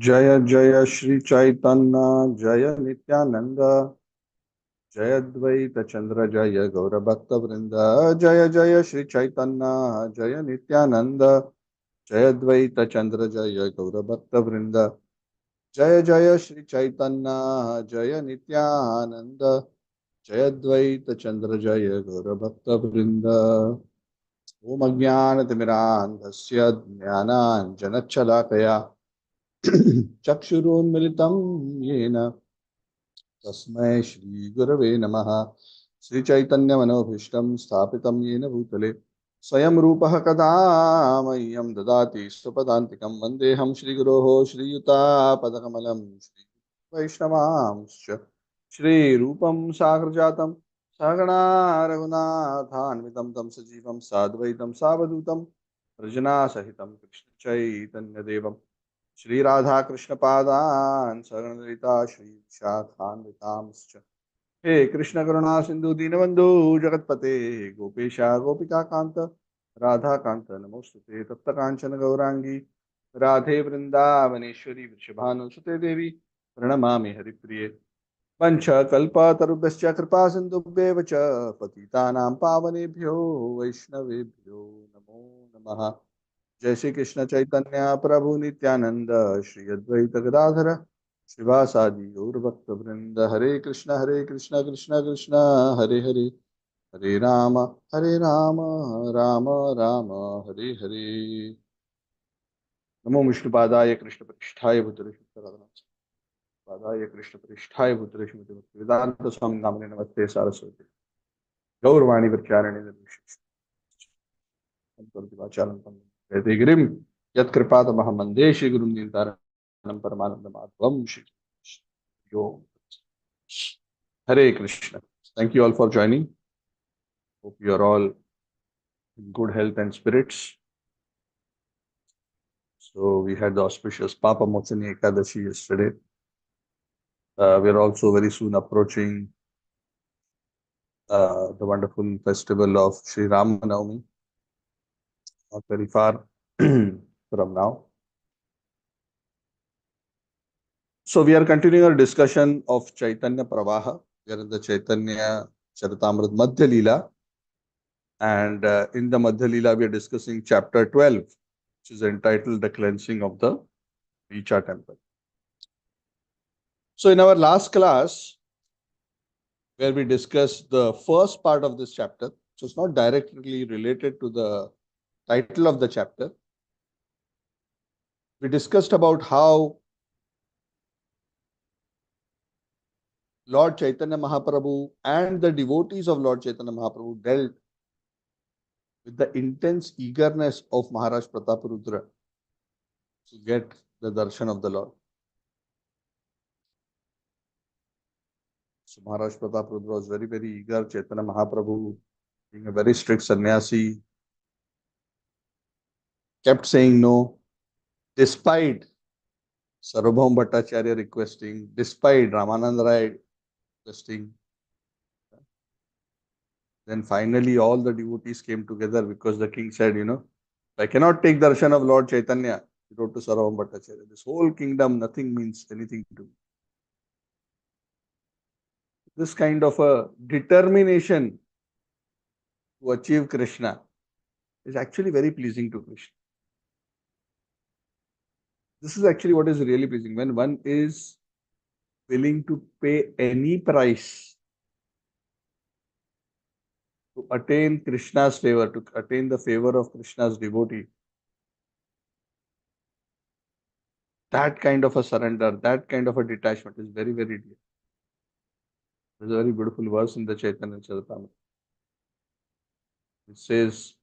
जय जय श्री चैतन्य जय नित्यानंद जय द्वैत चंद्र जय गौर भक्त वृंद। जय जय श्री चैतन्य जय नित्यानंद जय द्वैत चंद्र जय गौर भक्त वृंद। जय जय श्री चैतन्य जय नित्यानंद जय द्वैत चंद्र जय गौर भक्त वृंद। ओम अज्ञानतिमिरान्धस्य ज्ञानाञ्जनशलाकया चक्षुरुन्मिलितं येन तस्मै श्रीगुरवे नमः। श्रीचैतन्यमनोभीष्टं स्थापितं येन भूतले स्वयं रूपः कदा मह्यं ददाति स्वपदान्तिकं वन्देऽहं श्रीगुरोः श्रीयुतापदकमलं श्रीवैष्णवांश्च श्रीरूपं साग्रजातं सहगणा रघुनाथान्वितं तं सजीवं साद्वैतं सावधूतं रजनासहितं कृष्णचैतन्यदेवं श्री राधा कृष्ण पादान शरणललिता श्री शाखान्वितांश्च हे कृष्ण करुणा सिंधु दीनबंधु जगतपते गोपेशा गोपिका कांत राधा कांत नमोस्तुते तप्त कांचन गौरांगी राधे वृंदावनेश्वरी वृषभानुसुते देवी प्रणमामि हरिप्रिये पंच कल्पतरुभ्यश्च कृपा सिन्धुभ्येव च पतितानां पावनेभ्यो वैष्णवेभ्यो नमो नमः। जय श्री कृष्ण चैतन्य प्रभु नित्यानंद श्री अद्वैत गदाधर श्रीवासादि गौर भक्त वृंद। हरे कृष्ण कृष्ण कृष्ण हरे हरे हरे राम राम राम हरे हरे। नमो विष्णुपादाय कृष्ण प्रतिष्ठाय भूतले पादाय कृष्ण प्रतिष्ठाय भूतले वेदांत स्वामी नामने नमस्ते सारस्वती गौरवाणी प्रचारणे कहते गिरिम यत्कृपातमहं वन्दे श्रीगुरुं दीनतारिणं परमानन्दमाधवं श्री ओम। हरे Krishna. Thank you all for joining. Hope you are all in good health and spirits. So we had the auspicious Papa Mochani Ekadashi yesterday. We are also very soon approaching the wonderful festival of Sri Ramanavami, not very far from now. So we are continuing our discussion of Chaitanya Pravaha. We are in the Chaitanya Charitamrita Madhya Lila. And in the Madhya Lila, we are discussing chapter 12, which is entitled The Cleansing of the Vicha Temple. So in our last class, where we discussed the first part of this chapter, which is not directly related to the title of the chapter, we discussed about how Lord Chaitanya Mahaprabhu and the devotees of Lord Chaitanya Mahaprabhu dealt with the intense eagerness of Maharaj Prataparudra to get the darshan of the Lord. So Maharaj Prataparudra was very, very eager. Chaitanya Mahaprabhu, being a very strict sannyasi, kept saying no, despite Sarvabhaum Bhattacharya requesting, despite Ramananda Rai requesting. Then finally all the devotees came together because the king said, I cannot take darshan of Lord Chaitanya. He wrote to Sarvabhaum Bhattacharya, this whole kingdom, nothing means anything to me. This kind of a determination to achieve Krishna is actually very pleasing to Krishna. This is actually what is really pleasing. When one is willing to pay any price to attain Krishna's favor, to attain the favor of Krishna's devotee, that kind of a surrender, that kind of a detachment is very, very dear. There's a very beautiful verse in the Chaitanya Charitamrita. It says,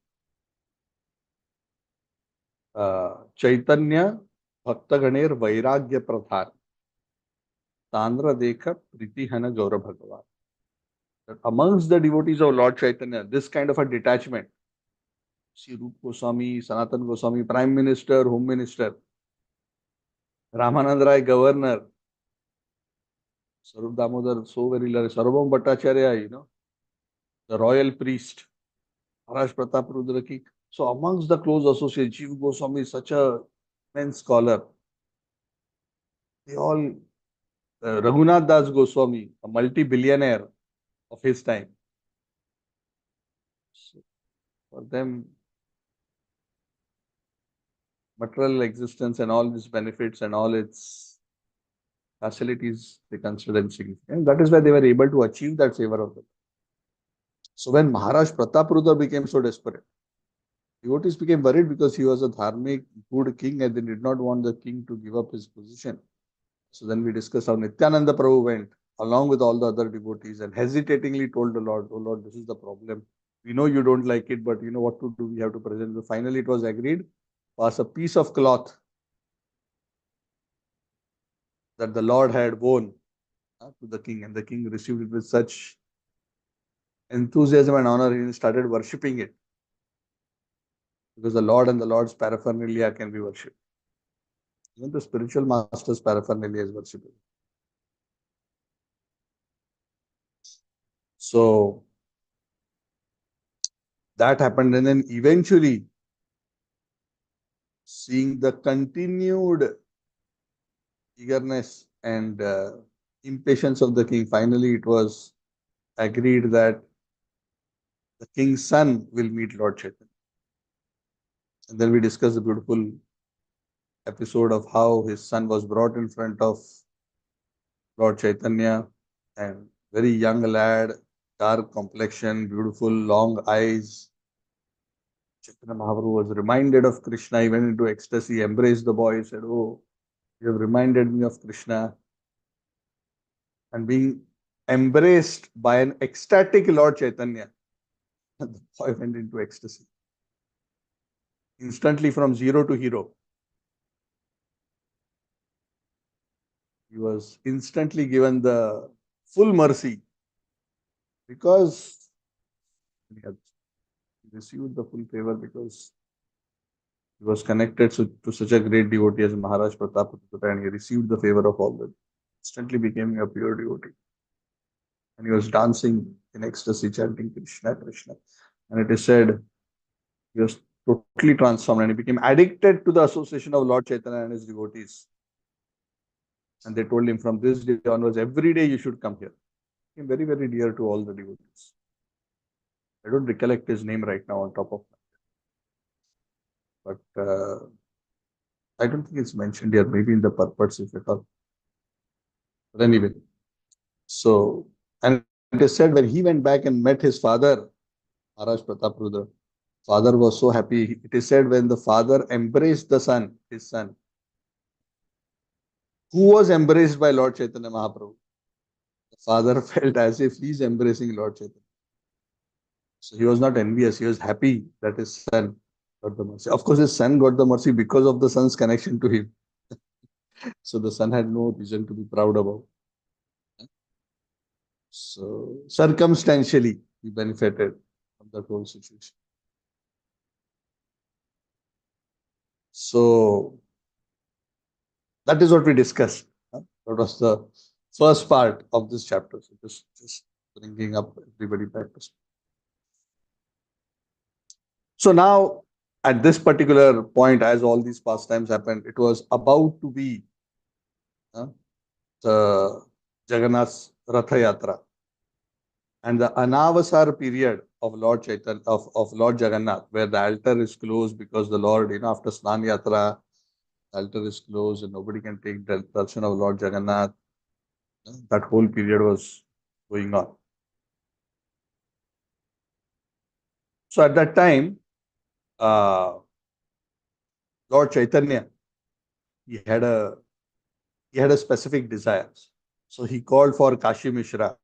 Chaitanya Bhaktaganer Vairagya Pradhan Tandra Dekha Pritihana Gaura Bhagavan. Amongst the devotees of Lord Chaitanya, this kind of a detachment, Sri Rupa Goswami, Sanatana Goswami, Prime Minister, Home Minister, Ramananda Rai, Governor, Sarup Damodar, so very lovely, Sarvabhaum Bhattacharya, the royal priest, Maharaj Pratap Rudraki. So amongst the close associates, Jiva Goswami is such a immense scholar. They all, Raghunath Das Goswami, a multi-billionaire of his time. So for them, material existence and all its benefits and all its facilities, they consider insignificant. That is why they were able to achieve that favor of them. So when Maharaj Prataprudra became so desperate, devotees became worried because he was a dharmic, good king and they did not want the king to give up his position. So then we discussed how Nityananda Prabhu went along with all the other devotees and hesitatingly told the Lord, "Oh Lord, this is the problem. We know you don't like it, but you know what to do. We have to present." So finally, it was agreed, pass a piece of cloth that the Lord had worn to the king, and the king received it with such enthusiasm and honor. He started worshipping it because the Lord and the Lord's paraphernalia can be worshipped. Even the spiritual master's paraphernalia is worshipable. So that happened, and then eventually, seeing the continued eagerness and impatience of the king, finally it was agreed that the king's son will meet Lord Chaitanya. And then we discussed the beautiful episode of how his son was brought in front of Lord Chaitanya, and very young lad, dark complexion, beautiful long eyes. Chaitanya Mahaprabhu was reminded of Krishna. He went into ecstasy, embraced the boy, said, "Oh, you have reminded me of Krishna." And being embraced by an ecstatic Lord Chaitanya, the boy went into ecstasy. Instantly from zero to hero. He was instantly given the full mercy because he had received the full favor because he was connected to such a great devotee as Maharaj Pratap, and he received the favor of all them. Instantly became a pure devotee. And he was dancing in ecstasy, chanting Krishna, Krishna. And it is said he was totally transformed and he became addicted to the association of Lord Chaitanya and his devotees. And they told him from this day onwards, every day you should come here. He became very, very dear to all the devotees. I don't recollect his name right now on top of that. But I don't think it's mentioned here, maybe in the purports if at all. But anyway, so, and it is said when he went back and met his father, Maharaj Prataprudra, father was so happy. It is said when the father embraced the son, his son, who was embraced by Lord Chaitanya Mahaprabhu, the father felt as if he is embracing Lord Chaitanya. So he was not envious. He was happy that his son got the mercy. Of course, his son got the mercy because of the son's connection to him. So the son had no reason to be proud about. So circumstantially, he benefited from that whole situation. So that is what we discussed. That was the first part of this chapter. So just bringing up everybody back to. So now, at this particular point, as all these pastimes happened, it was about to be the Jagannath's Ratha Yatra. And the Anavasar period of Lord Chaitanya, of Lord Jagannath, where the altar is closed because the Lord, after Snan Yatra, the altar is closed and nobody can take the darshan of Lord Jagannath. That whole period was going on. So at that time, Lord Chaitanya, he had a specific desires. So he called for Kashi Mishra,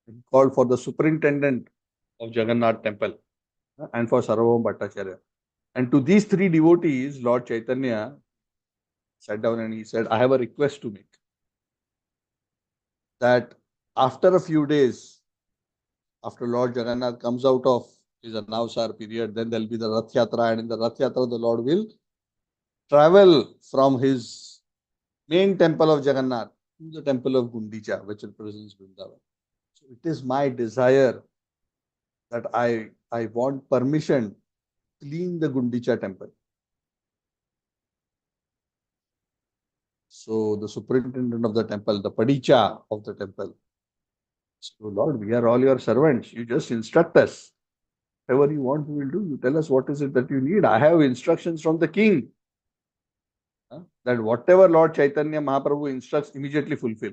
he called for the superintendent of Jagannath temple, and for Sarvabhauma Bhattacharya. And to these three devotees, Lord Chaitanya sat down and he said, I have a request to make. That after a few days, after Lord Jagannath comes out of his Anavasar period, then there will be the Rath Yatra, and in the Rath Yatra, the Lord will travel from his main temple of Jagannath to the temple of Gundicha, which represents Vrindavan. So it is my desire that I want permission to clean the Gundicha temple. So the superintendent of the temple, the Padicha of the temple, so Lord, we are all your servants. You just instruct us. Whatever you want, we will do. You tell us what is it that you need. I have instructions from the king. That whatever Lord Chaitanya Mahaprabhu instructs, immediately fulfill.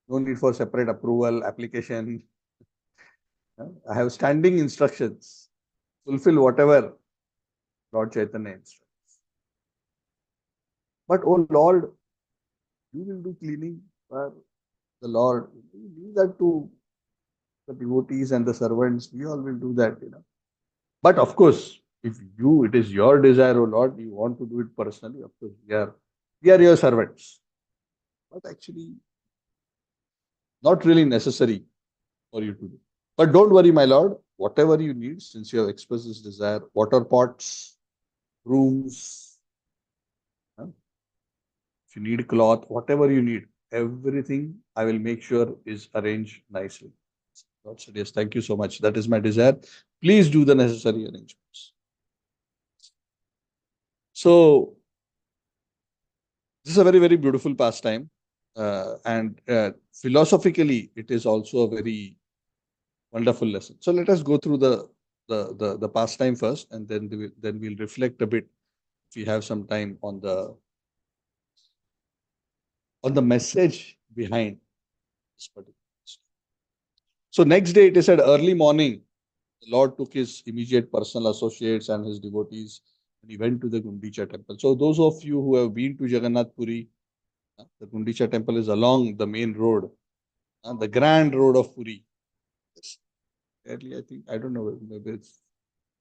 No need for separate approval, application. I have standing instructions. Fulfill whatever Lord Chaitanya instructs. But oh Lord, you will do cleaning for the Lord. Leave that to the devotees and the servants. We all will do that. But of course, if it is your desire, oh Lord, you want to do it personally, of course, we are your servants. But actually, not really necessary for you to do. But don't worry, my Lord, whatever you need, since you have expressed this desire, water pots, rooms, if you need cloth, whatever you need, everything I will make sure is arranged nicely. Lord said, yes, thank you so much. That is my desire. Please do the necessary arrangements. So, this is a very, very beautiful pastime. And philosophically, it is also a very wonderful lesson. So, let us go through the pastime first, and then we'll reflect a bit if we have some time on the message behind this particular. So next day, it is at early morning, the Lord took his immediate personal associates and his devotees, and he went to the Gundicha temple. So those of you who have been to Jagannath Puri, the Gundicha temple is along the main road, the grand road of Puri. Early, I think, I don't know, maybe it's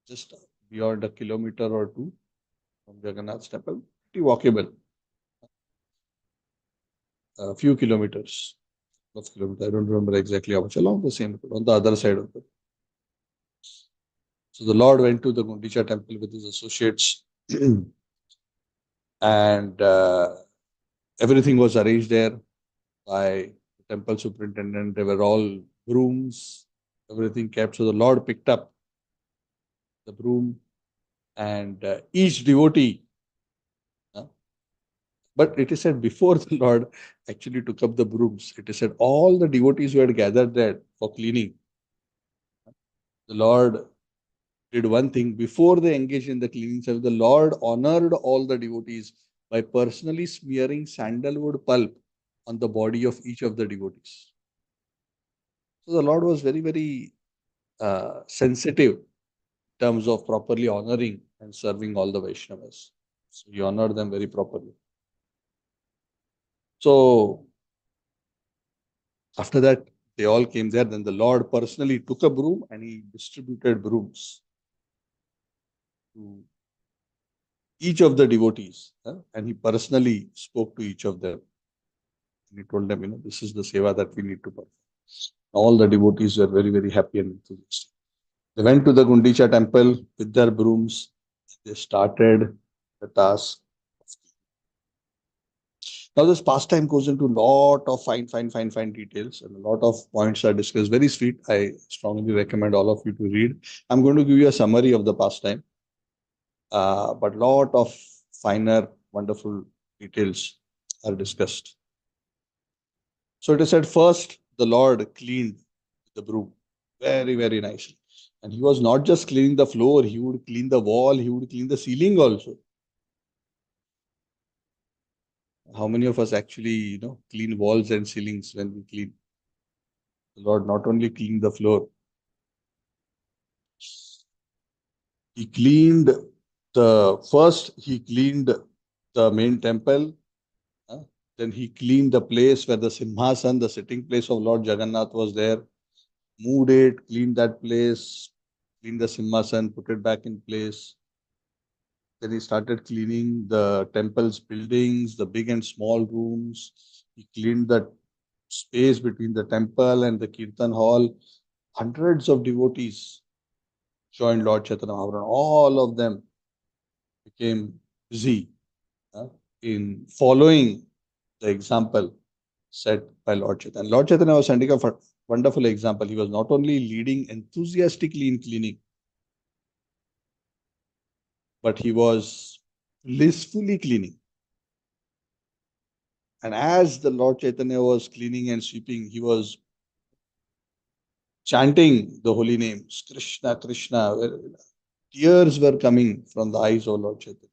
just beyond a kilometer or two from Jagannath's temple, pretty walkable. A few kilometers. I don't remember exactly how much, along the same road, on the other side of it. So the Lord went to the Gundicha temple with his associates and everything was arranged there by the temple superintendent. They were all brooms, everything kept. So the Lord picked up the broom and each devotee, but it is said before the Lord actually took up the brooms, it is said all the devotees who had gathered there for cleaning, the Lord did one thing before they engaged in the cleaning service. The Lord honored all the devotees by personally smearing sandalwood pulp on the body of each of the devotees. So the Lord was very, very sensitive in terms of properly honoring and serving all the Vaishnavas. So he honored them very properly. So after that, they all came there. Then the Lord personally took a broom and he distributed brooms to each of the devotees. And he personally spoke to each of them. And he told them, this is the seva that we need to perform. All the devotees were very, very happy and enthusiastic. They went to the Gundicha temple with their brooms. They started the task. Now, this pastime goes into a lot of fine details, and a lot of points are discussed. Very sweet. I strongly recommend all of you to read. I'm going to give you a summary of the pastime, but lot of finer, wonderful details are discussed. So it is said first, the Lord cleaned the broom very, very nicely. And he was not just cleaning the floor, he would clean the wall, he would clean the ceiling also. How many of us actually, clean walls and ceilings when we clean? The Lord not only cleaned the floor, he cleaned he cleaned the main temple. Then he cleaned the place where the Simhasan, the sitting place of Lord Jagannath was there. Moved it, cleaned that place, cleaned the Simhasan, put it back in place. Then he started cleaning the temple's buildings, the big and small rooms. He cleaned the space between the temple and the Kirtan hall. Hundreds of devotees joined Lord Chaitanya Mahaprabhu. All of them became busy in following the example set by Lord Chaitanya. Lord Chaitanya was setting a wonderful example. He was not only leading enthusiastically in cleaning, but he was blissfully cleaning. And as the Lord Chaitanya was cleaning and sweeping, he was chanting the holy names, Krishna, Krishna. Tears were coming from the eyes of Lord Chaitanya.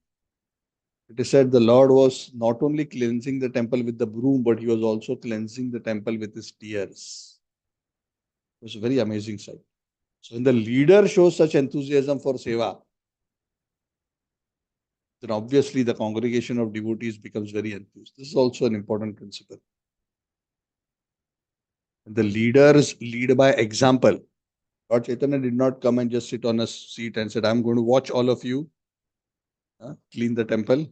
It is said the Lord was not only cleansing the temple with the broom, but he was also cleansing the temple with his tears. It was a very amazing sight. So when the leader shows such enthusiasm for seva, then obviously the congregation of devotees becomes very enthused. This is also an important principle. The leaders lead by example. Lord Chaitanya did not come and just sit on a seat and said, I'm going to watch all of you clean the temple,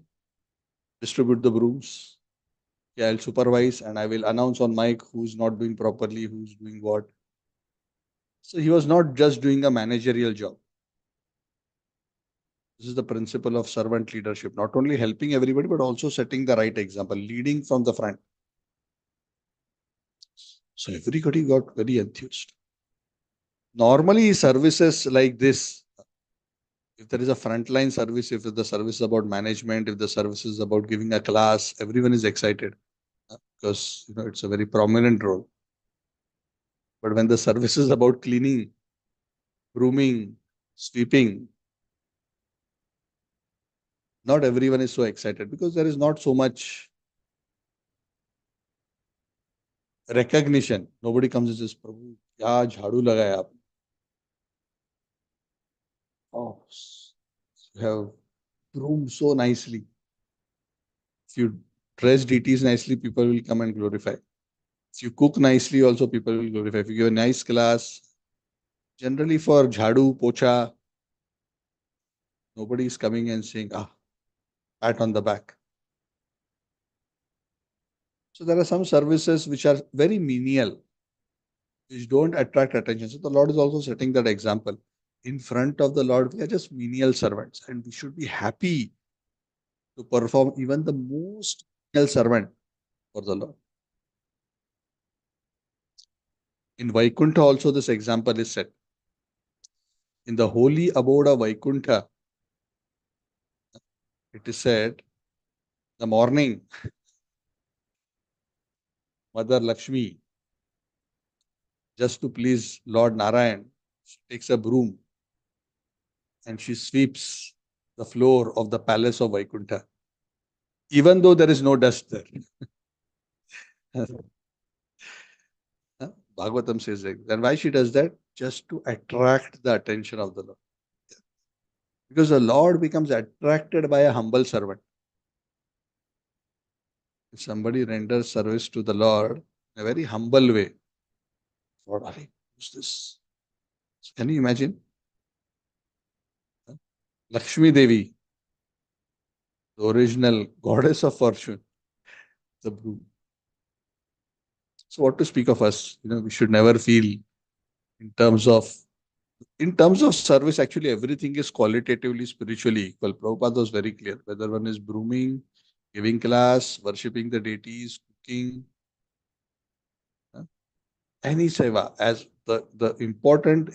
distribute the brooms. Yeah, I'll supervise and I will announce on mic who's not doing properly, who's doing what. So he was not just doing a managerial job. This is the principle of servant leadership, not only helping everybody, but also setting the right example, leading from the front. So everybody got very enthused. Normally, services like this, if there is a frontline service, if the service is about management, if the service is about giving a class, everyone is excited because it's a very prominent role. But when the service is about cleaning, grooming, sweeping, not everyone is so excited because there is not so much recognition. Nobody comes and says, Prabhu, kya jhadu lagaya aapne? Oh, you have groomed so nicely. If you dress deities nicely, people will come and glorify. If you cook nicely, also people will glorify. If you give a nice class, generally for jhadu, pocha, nobody is coming and saying, pat on the back. So there are some services which are very menial, which don't attract attention. So the Lord is also setting that example. In front of the Lord, we are just menial servants, and we should be happy to perform even the most menial servant for the Lord. In Vaikuntha also this example is set. In the holy abode of Vaikuntha, it is said, the morning, Mother Lakshmi, just to please Lord Narayan, she takes a broom and she sweeps the floor of the palace of Vaikuntha, even though there is no dust there. Bhagavatam says that. And why she does that? Just to attract the attention of the Lord. Because the Lord becomes attracted by a humble servant. If somebody renders service to the Lord in a very humble way, Lord, who's this? So can you imagine? Lakshmi Devi, the original goddess of fortune, the broom. So what to speak of us? We should never feel in terms of service, actually everything is qualitatively, spiritually equal. Prabhupada was very clear. Whether one is brooming, giving class, worshipping the deities, cooking, any seva, as the important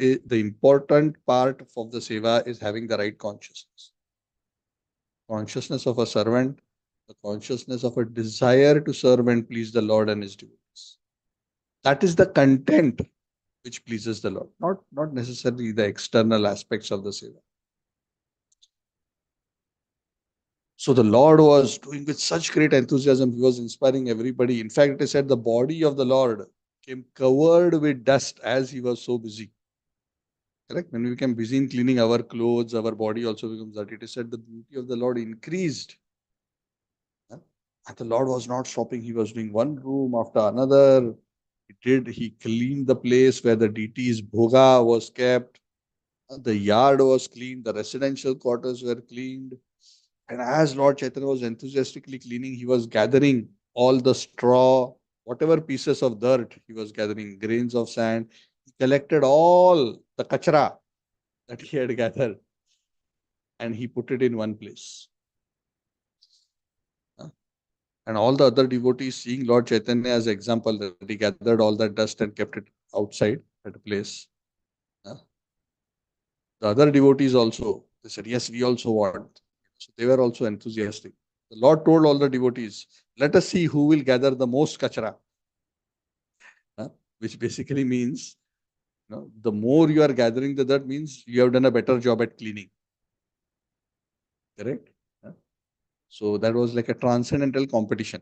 part of the seva is having the right consciousness. Consciousness of a servant, the consciousness of a desire to serve and please the Lord and his devotees. That is the content which pleases the Lord, not necessarily the external aspects of the seva. So the Lord was doing with such great enthusiasm, he was inspiring everybody. In fact, it is said the body of the Lord came covered with dust as he was so busy. Correct? When we become busy in cleaning our clothes, our body also becomes dirty. It is said the beauty of the Lord increased. And the Lord was not stopping. He was doing one room after another. He cleaned the place where the deity's bhoga was kept. The yard was cleaned. The residential quarters were cleaned. And as Lord Chaitanya was enthusiastically cleaning, he was gathering all the straw, whatever pieces of dirt he was gathering, grains of sand. He collected all the kachra that he had gathered and he put it in one place. And all the other devotees, seeing Lord Chaitanya as example, that he gathered all that dust and kept it outside at a place. The other devotees also, they said, yes, we also want. So they were also enthusiastic. The Lord told all the devotees, let us see who will gather the most kachra. Which basically means, the more you are gathering the dirt means you have done a better job at cleaning. Correct? So that was like a transcendental competition.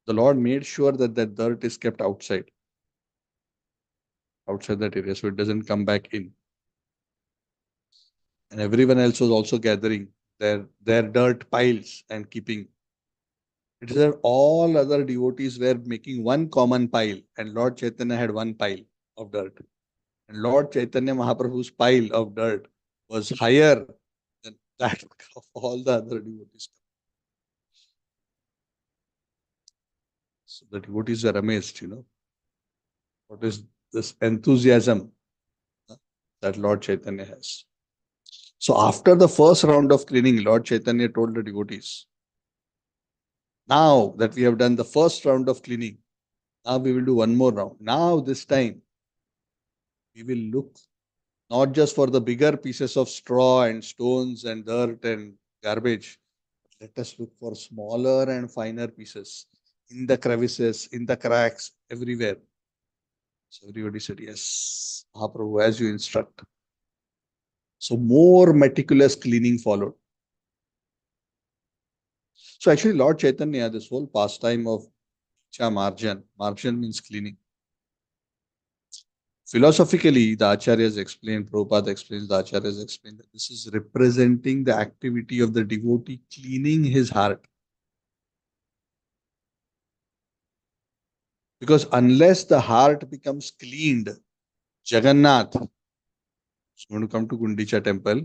The Lord made sure that that dirt is kept outside that area, so it doesn't come back in. And everyone else was also gathering their dirt piles and keeping. It is that all other devotees were making one common pile, and Lord Chaitanya had one pile of dirt. And Lord Chaitanya Mahaprabhu's pile of dirt was higher than that of all the other devotees. So the devotees were amazed, what is this enthusiasm that Lord Chaitanya has. So after the first round of cleaning, Lord Chaitanya told the devotees, now that we have done the first round of cleaning, now we will do one more round. Now this time, we will look not just for the bigger pieces of straw and stones and dirt and garbage. Let us look for smaller and finer pieces in the crevices, in the cracks, everywhere. So everybody said, yes, Mahaprabhu, as you instruct. So more meticulous cleaning followed. So actually, Lord Chaitanya, this whole pastime of marjan means cleaning. Philosophically, the Acharyas explain, Prabhupada explains, the Acharyas explain that this is representing the activity of the devotee cleaning his heart. Because unless the heart becomes cleaned, Jagannath is going to come to Gundicha temple.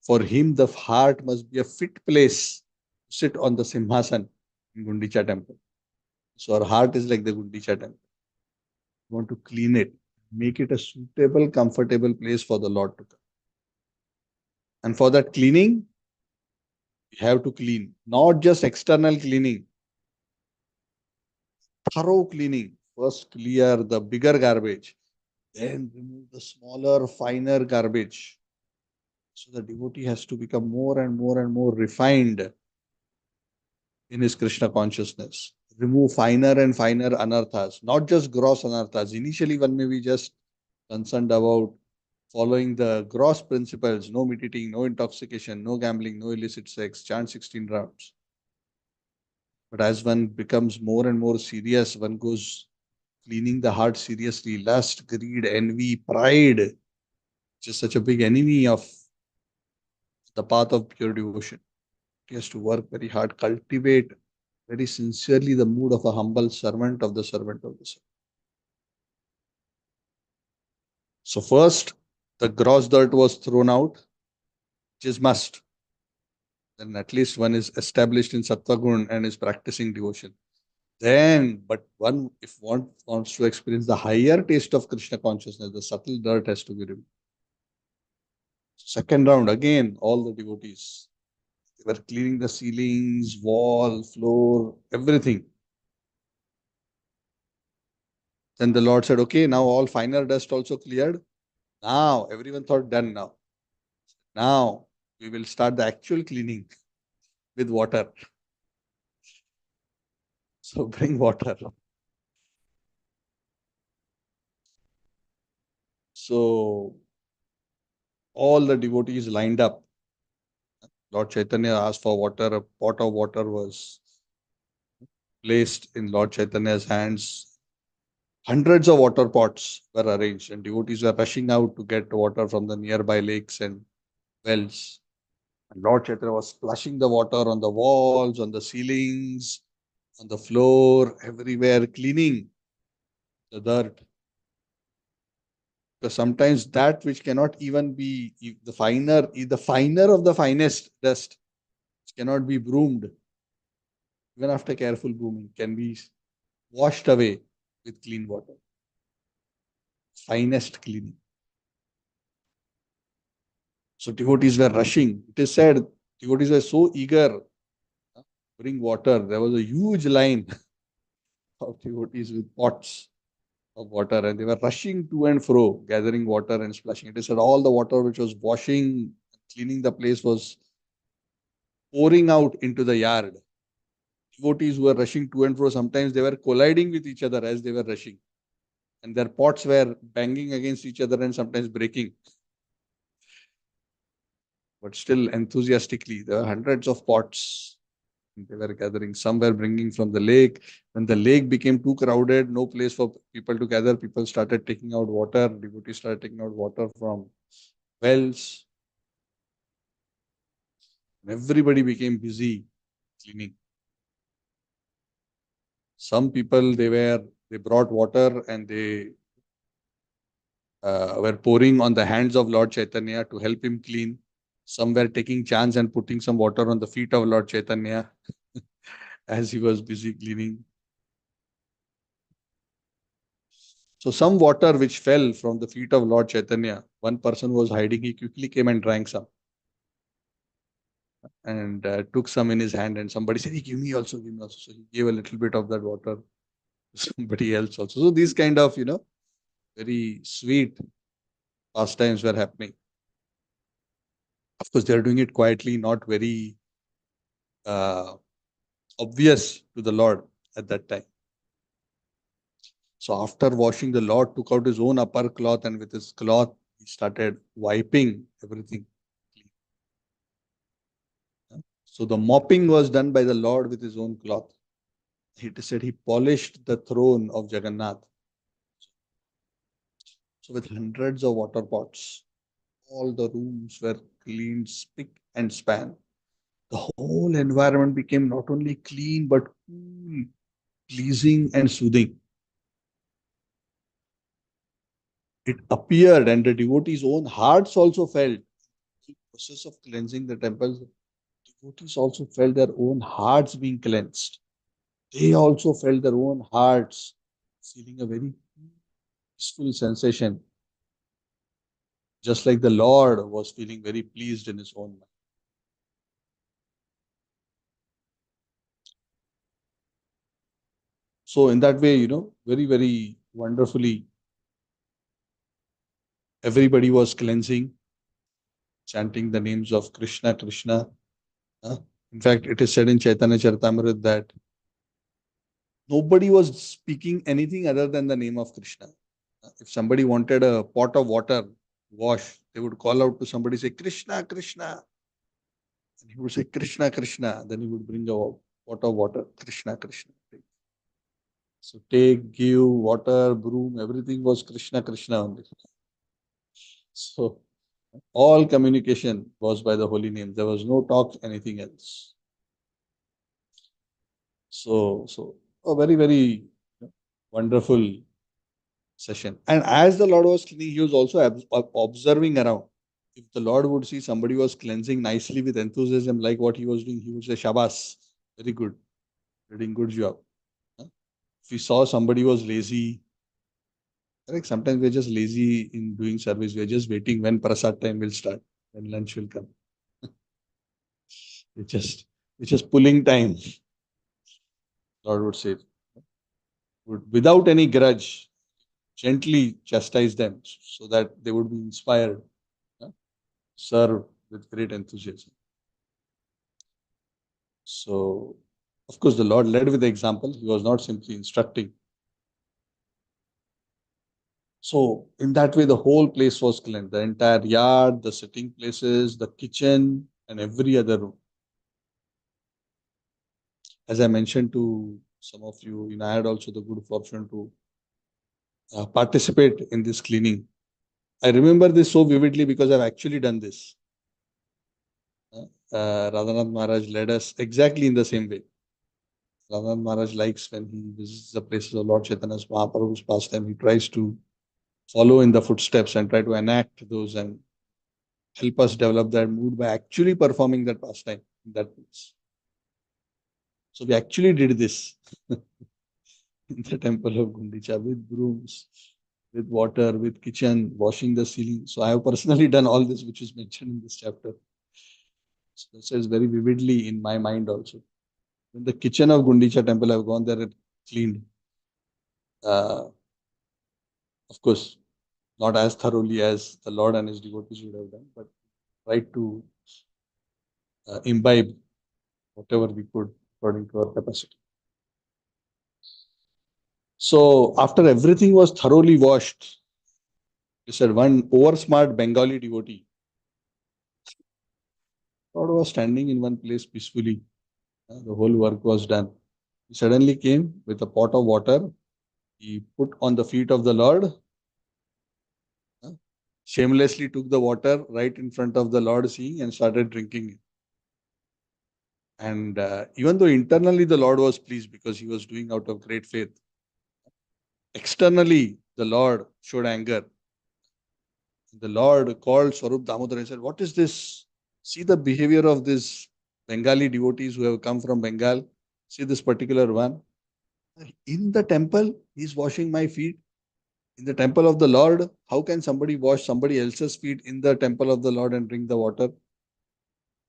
For him, the heart must be a fit place to sit on the Simhasan in Gundicha temple. So our heart is like the Gundicha temple. We want to clean it, make it a suitable, comfortable place for the Lord to come. And for that cleaning, we have to clean, not just external cleaning, thorough cleaning. First clear the bigger garbage, then remove the smaller, finer garbage. So the devotee has to become more and more and more refined in his Krishna consciousness. Remove finer and finer anarthas, not just gross anarthas. Initially, one may be just concerned about following the gross principles, no meat eating, no intoxication, no gambling, no illicit sex, chant 16 rounds. But as one becomes more and more serious, one goes cleaning the heart seriously. Lust, greed, envy, pride, which is such a big enemy of the path of pure devotion. He has to work very hard, cultivate very sincerely the mood of a humble servant of the servant of the servant. So first, the gross dirt was thrown out, which is must. Then at least one is established in Sattva and is practicing devotion. Then, but one, if one wants to experience the higher taste of Krishna consciousness, the subtle dirt has to be removed. Second round, again, all the devotees, they were cleaning the ceilings, wall, floor, everything. Then the Lord said, okay, now all finer dust also cleared. Now, everyone thought done now. Now, we will start the actual cleaning with water. So bring water. So all the devotees lined up. Lord Chaitanya asked for water. A pot of water was placed in Lord Chaitanya's hands. Hundreds of water pots were arranged, and devotees were rushing out to get water from the nearby lakes and wells. And Lord Chaitanya was splashing the water on the walls, on the ceilings, on the floor, everywhere, cleaning the dirt. Because sometimes that which cannot even be the finer of the finest dust, which cannot be broomed, even after careful brooming, can be washed away with clean water. Finest cleaning. So devotees were rushing. It is said devotees were so eager to bring water. There was a huge line of devotees with pots of water, and they were rushing to and fro, gathering water and splashing. It is said all the water which was washing, cleaning the place was pouring out into the yard. Devotees were rushing to and fro. Sometimes they were colliding with each other as they were rushing, and their pots were banging against each other and sometimes breaking. But still, enthusiastically, there were hundreds of pots they were gathering. Some were bringing from the lake. When the lake became too crowded, no place for people to gather, people started taking out water. Devotees started taking out water from wells. Everybody became busy cleaning. Some people they brought water and they were pouring on the hands of Lord Chaitanya to help him clean. Some were taking chance and putting some water on the feet of Lord Chaitanya as he was busy cleaning. So some water which fell from the feet of Lord Chaitanya, one person was hiding, he quickly came and drank some and took some in his hand, and somebody said, hey, give me also, give me also. So he gave a little bit of that water to somebody else also. So these kind of, very sweet pastimes were happening. Of course, they are doing it quietly, not very uh, obvious to the Lord at that time. So after washing, the Lord took out his own upper cloth, and with his cloth, he started wiping everything. So the mopping was done by the Lord with his own cloth. He said he polished the throne of Jagannath. So with hundreds of water pots, all the rooms were cleaned spick and span. The whole environment became not only clean but cool, pleasing and soothing. It appeared, and the devotees' own hearts also felt the process of cleansing the temples. Devotees also felt their own hearts being cleansed. They also felt their own hearts feeling a very peaceful sensation, just like the Lord was feeling very pleased in his own mind. So, in that way, very, very wonderfully, everybody was cleansing, chanting the names of Krishna, Krishna. huh? In fact, it is said in Chaitanya Charitamrita that nobody was speaking anything other than the name of Krishna. If somebody wanted a pot of water, wash, they would call out to somebody, say, Krishna, Krishna. And he would say, Krishna, Krishna. Then he would bring a pot of water, Krishna, Krishna. So take, give, water, broom, everything was Krishna, Krishna only. So all communication was by the holy name. There was no talk, anything else. So a very, very wonderful session. And as the Lord was cleaning, he was also observing around. If the Lord would see somebody was cleansing nicely with enthusiasm, like what he was doing, he would say, Shabas, very good, you're doing good job. If he saw somebody was lazy, correct, sometimes we're just lazy in doing service. We're just waiting when prasad time will start, when lunch will come. It's just, it's just pulling time, Lord would say. Without any grudge, gently chastise them so that they would be inspired, serve with great enthusiasm. So, of course, the Lord led with example. He was not simply instructing. So, in that way, the whole place was cleansed. The entire yard, the sitting places, the kitchen, and every other room. As I mentioned to some of you, I had also the good fortune to participate in this cleaning. I remember this so vividly because I've actually done this. Radhanath Maharaj led us exactly in the same way. Radhanath Maharaj likes when he visits the places of Lord Chaitanya's Mahaprabhu's pastime, he tries to follow in the footsteps and try to enact those and help us develop that mood by actually performing that pastime in that place. So we actually did this in the temple of Gundicha with brooms, with water, with kitchen, washing the ceiling. So I have personally done all this which is mentioned in this chapter. So this is very vividly in my mind also. In the kitchen of Gundicha temple, I've gone there and cleaned. Of course, not as thoroughly as the Lord and his devotees would have done, but tried to imbibe whatever we could according to our capacity. So after everything was thoroughly washed, he said one over smart Bengali devotee, Lord was standing in one place peacefully. The whole work was done. He suddenly came with a pot of water. He put on the feet of the Lord, uh, shamelessly took the water right in front of the Lord, seeing, and started drinking it. And even though internally the Lord was pleased because he was doing out of great faith, externally the Lord showed anger. The Lord called Swarup Damodar and said, "What is this? See the behavior of these Bengali devotees who have come from Bengal. See this particular one. In the temple, he's washing my feet. In the temple of the Lord, how can somebody wash somebody else's feet in the temple of the Lord and drink the water?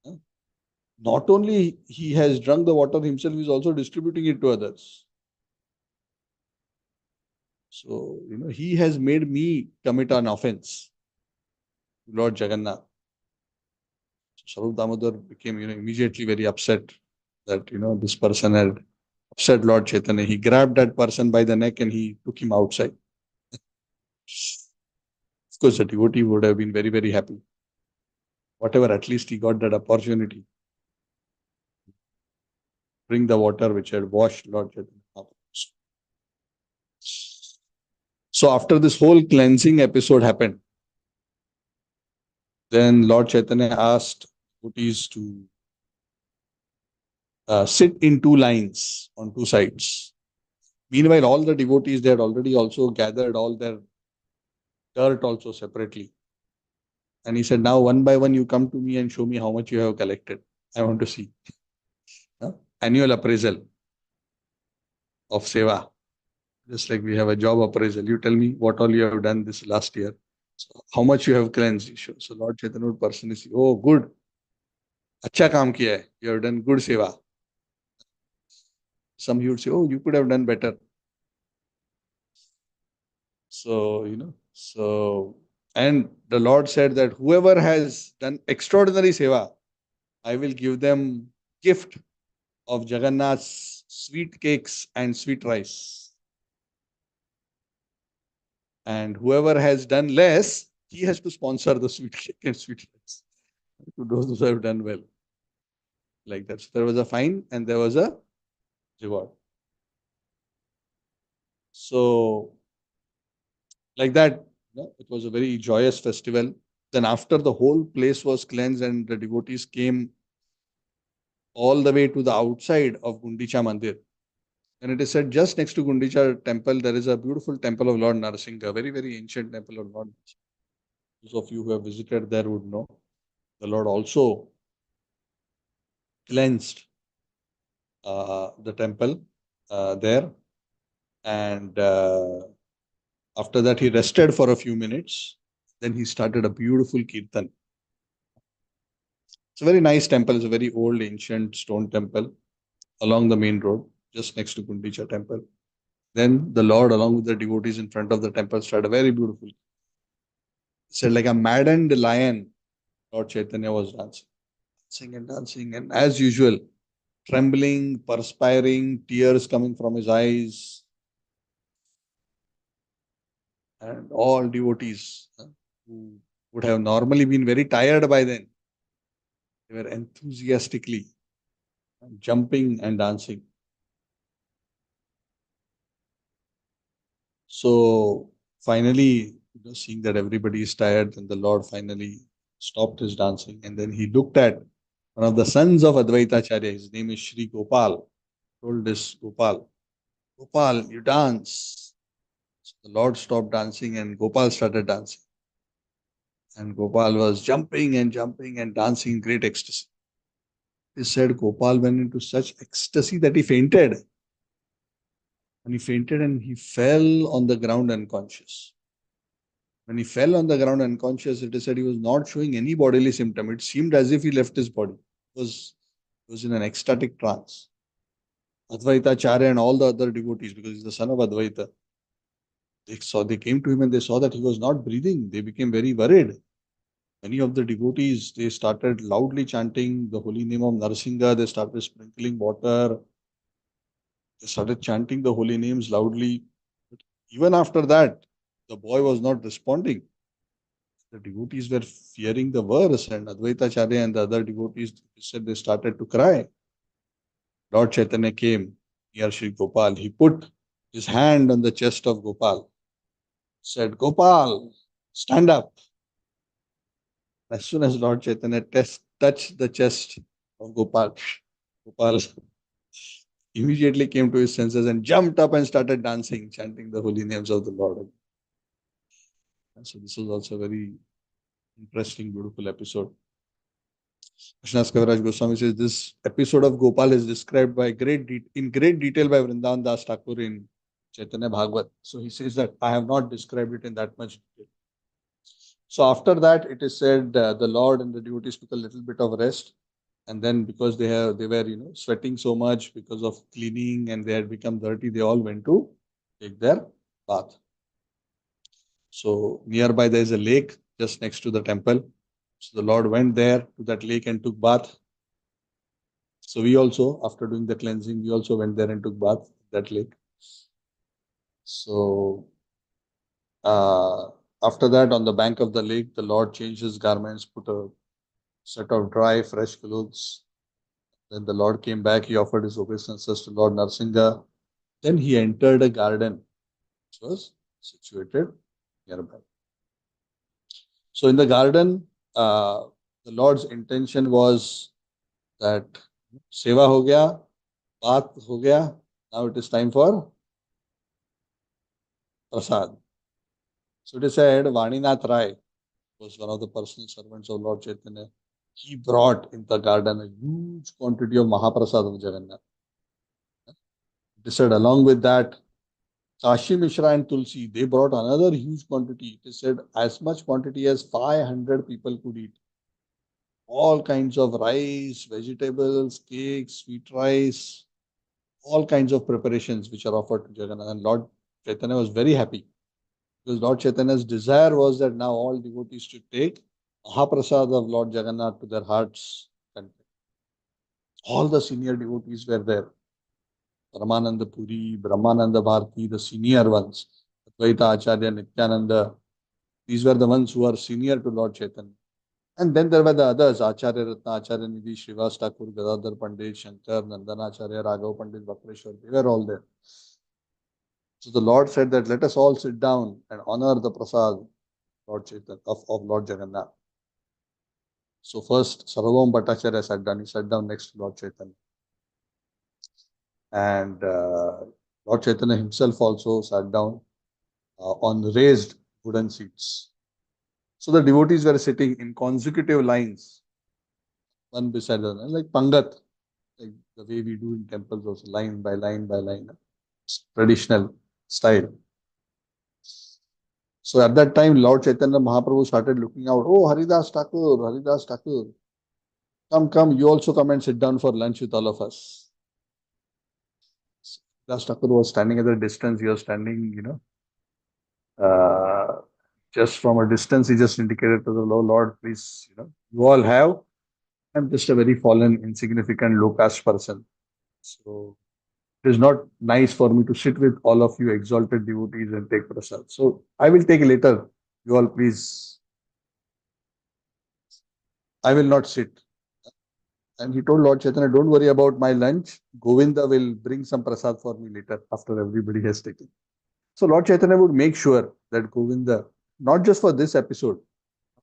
Huh? Not only he has drunk the water himself, he's also distributing it to others. So, he has made me commit an offense, Lord Jagannath. Swarup Damodar became, immediately very upset that, this person had upset Lord Chaitanya. He grabbed that person by the neck and he took him outside. Of course, the devotee would have been very, very happy. Whatever, at least he got that opportunity. Bring the water which had washed Lord Chaitanya. So after this whole cleansing episode happened, then Lord Chaitanya asked devotees to sit in two lines on two sides. Meanwhile, all the devotees, they had already also gathered all their dirt also separately. And he said, now one by one, you come to me and show me how much you have collected. I want to see. Annual appraisal of seva. Just like we have a job appraisal. You tell me what all you have done this last year. So how much you have cleansed. So Lord Chaitanya would personally say, oh, good. अच्छा काम किया है. You have done good seva. Some he would say, oh, you could have done better. So, and the Lord said that whoever has done extraordinary seva, I will give them gift of Jagannath's sweet cakes and sweet rice. And whoever has done less, he has to sponsor the sweet cake and sweet rice to those who have done well. Like that. So there was a fine and there was a reward. So, like that, it was a very joyous festival. Then after the whole place was cleansed and the devotees came all the way to the outside of Gundicha Mandir. And it is said just next to Gundicha temple, there is a beautiful temple of Lord Narasingha, very, very ancient temple of Lord Narasingha. Those of you who have visited there would know. The Lord also cleansed the temple there. And after that, he rested for a few minutes. Then he started a beautiful kirtan. It's a very nice temple. It's a very old, ancient stone temple along the main road, just next to Gundicha temple. Then the Lord, along with the devotees in front of the temple, started very beautiful. He said, like a maddened lion, Lord Chaitanya was dancing, and as usual, trembling, perspiring, tears coming from his eyes, and all devotees who would have normally been very tired by then, they were enthusiastically jumping and dancing. So finally, seeing that everybody is tired, and the Lord finally stopped his dancing, and then he looked at one of the sons of Advaita Acharya. His name is Shri Gopal. Told this Gopal, Gopal, you dance. So the Lord stopped dancing and Gopal started dancing. And Gopal was jumping and dancing in great ecstasy. He said Gopal went into such ecstasy that he fainted. And he fainted and he fell on the ground unconscious. When he fell on the ground unconscious, it is said he was not showing any bodily symptom. It seemed as if he left his body. He was in an ecstatic trance. Advaita Acharya and all the other devotees, because he's the son of Advaita, they came to him and they saw that he was not breathing. They became very worried. Many of the devotees, they started loudly chanting the holy name of Narsinga. They started sprinkling water. They started chanting the holy names loudly. But even after that, the boy was not responding. The devotees were fearing the verse, and Advaita Acharya and the other devotees said they started to cry. Lord Chaitanya came near Sri Gopal. He put his hand on the chest of Gopal, said, Gopal, stand up. As soon as Lord Chaitanya touched the chest of Gopal, Gopal immediately came to his senses and jumped up and started dancing, chanting the holy names of the Lord. And so this was also a very interesting, beautiful episode. Krishnadas Kaviraj Goswami says this episode of Gopal is described in great detail by Vrindavan Das Thakur in Chaitanya Bhagavat. So he says that I have not described it in that much detail. So after that, it is said the Lord and the devotees took a little bit of rest, and then because they were sweating so much because of cleaning and they had become dirty, they all went to take their bath. So nearby there is a lake just next to the temple. So the Lord went there to that lake and took bath. So we also, after doing the cleansing, we also went there and took bath at that lake. So after that, on the bank of the lake, the Lord changed his garments, put a set of dry, fresh clothes. Then the Lord came back, he offered his obeisances to Lord Narsinga. Then he entered a garden which was situated nearby. So in the garden, the Lord's intention was that seva ho gaya, bath ho gaya, now it is time for prasad. So it is said, Vaninath Rai was one of the personal servants of Lord Chaitanya. He brought in the garden a huge quantity of Mahaprasad of Jagannath. It is said, along with that, Kashi Mishra and Tulsi, they brought another huge quantity. It is said, as much quantity as 500 people could eat. All kinds of rice, vegetables, cakes, sweet rice, all kinds of preparations which are offered to Jagannath. And Lord Chaitanya was very happy because Lord Chaitanya's desire was that now all devotees should take Mahaprasad of Lord Jagannath to their hearts' content. All the senior devotees were there. Paramananda Puri, Brahmananda Bharati, the senior ones, Advaita Acharya, Nityananda, these were the ones who are senior to Lord Chaitanya. And then there were the others, Acharya Ratna, Acharya Nidhi, Srivas Thakur, Gadadhar Pandit, Shankar, Nandana Acharya, Raghav Pandit, Bakreshwar, they were all there. So the Lord said that let us all sit down and honor the prasad Lord Chaitanya, of Lord Jagannath. So first, Sarvam Bhattacharya sat down. He sat down next to Lord Chaitanya. And Lord Chaitanya himself also sat down on raised wooden seats. So the devotees were sitting in consecutive lines, one beside the other, like Pangat, like the way we do in temples also, line by line by line. It's traditional style. So at that time, Lord Chaitanya Mahaprabhu started looking out, oh, Haridas Thakur, come, you also come and sit down for lunch with all of us. Haridas Thakur was standing at a distance, he was standing, just from a distance, he just indicated to the Lord, please, you all have. I'm just a very fallen, insignificant, low caste person. So it is not nice for me to sit with all of you exalted devotees and take prasad. So I will take later. You all please, I will not sit. And he told Lord Chaitanya, don't worry about my lunch. Govinda will bring some prasad for me later after everybody has taken. So Lord Chaitanya would make sure that Govinda, not just for this episode,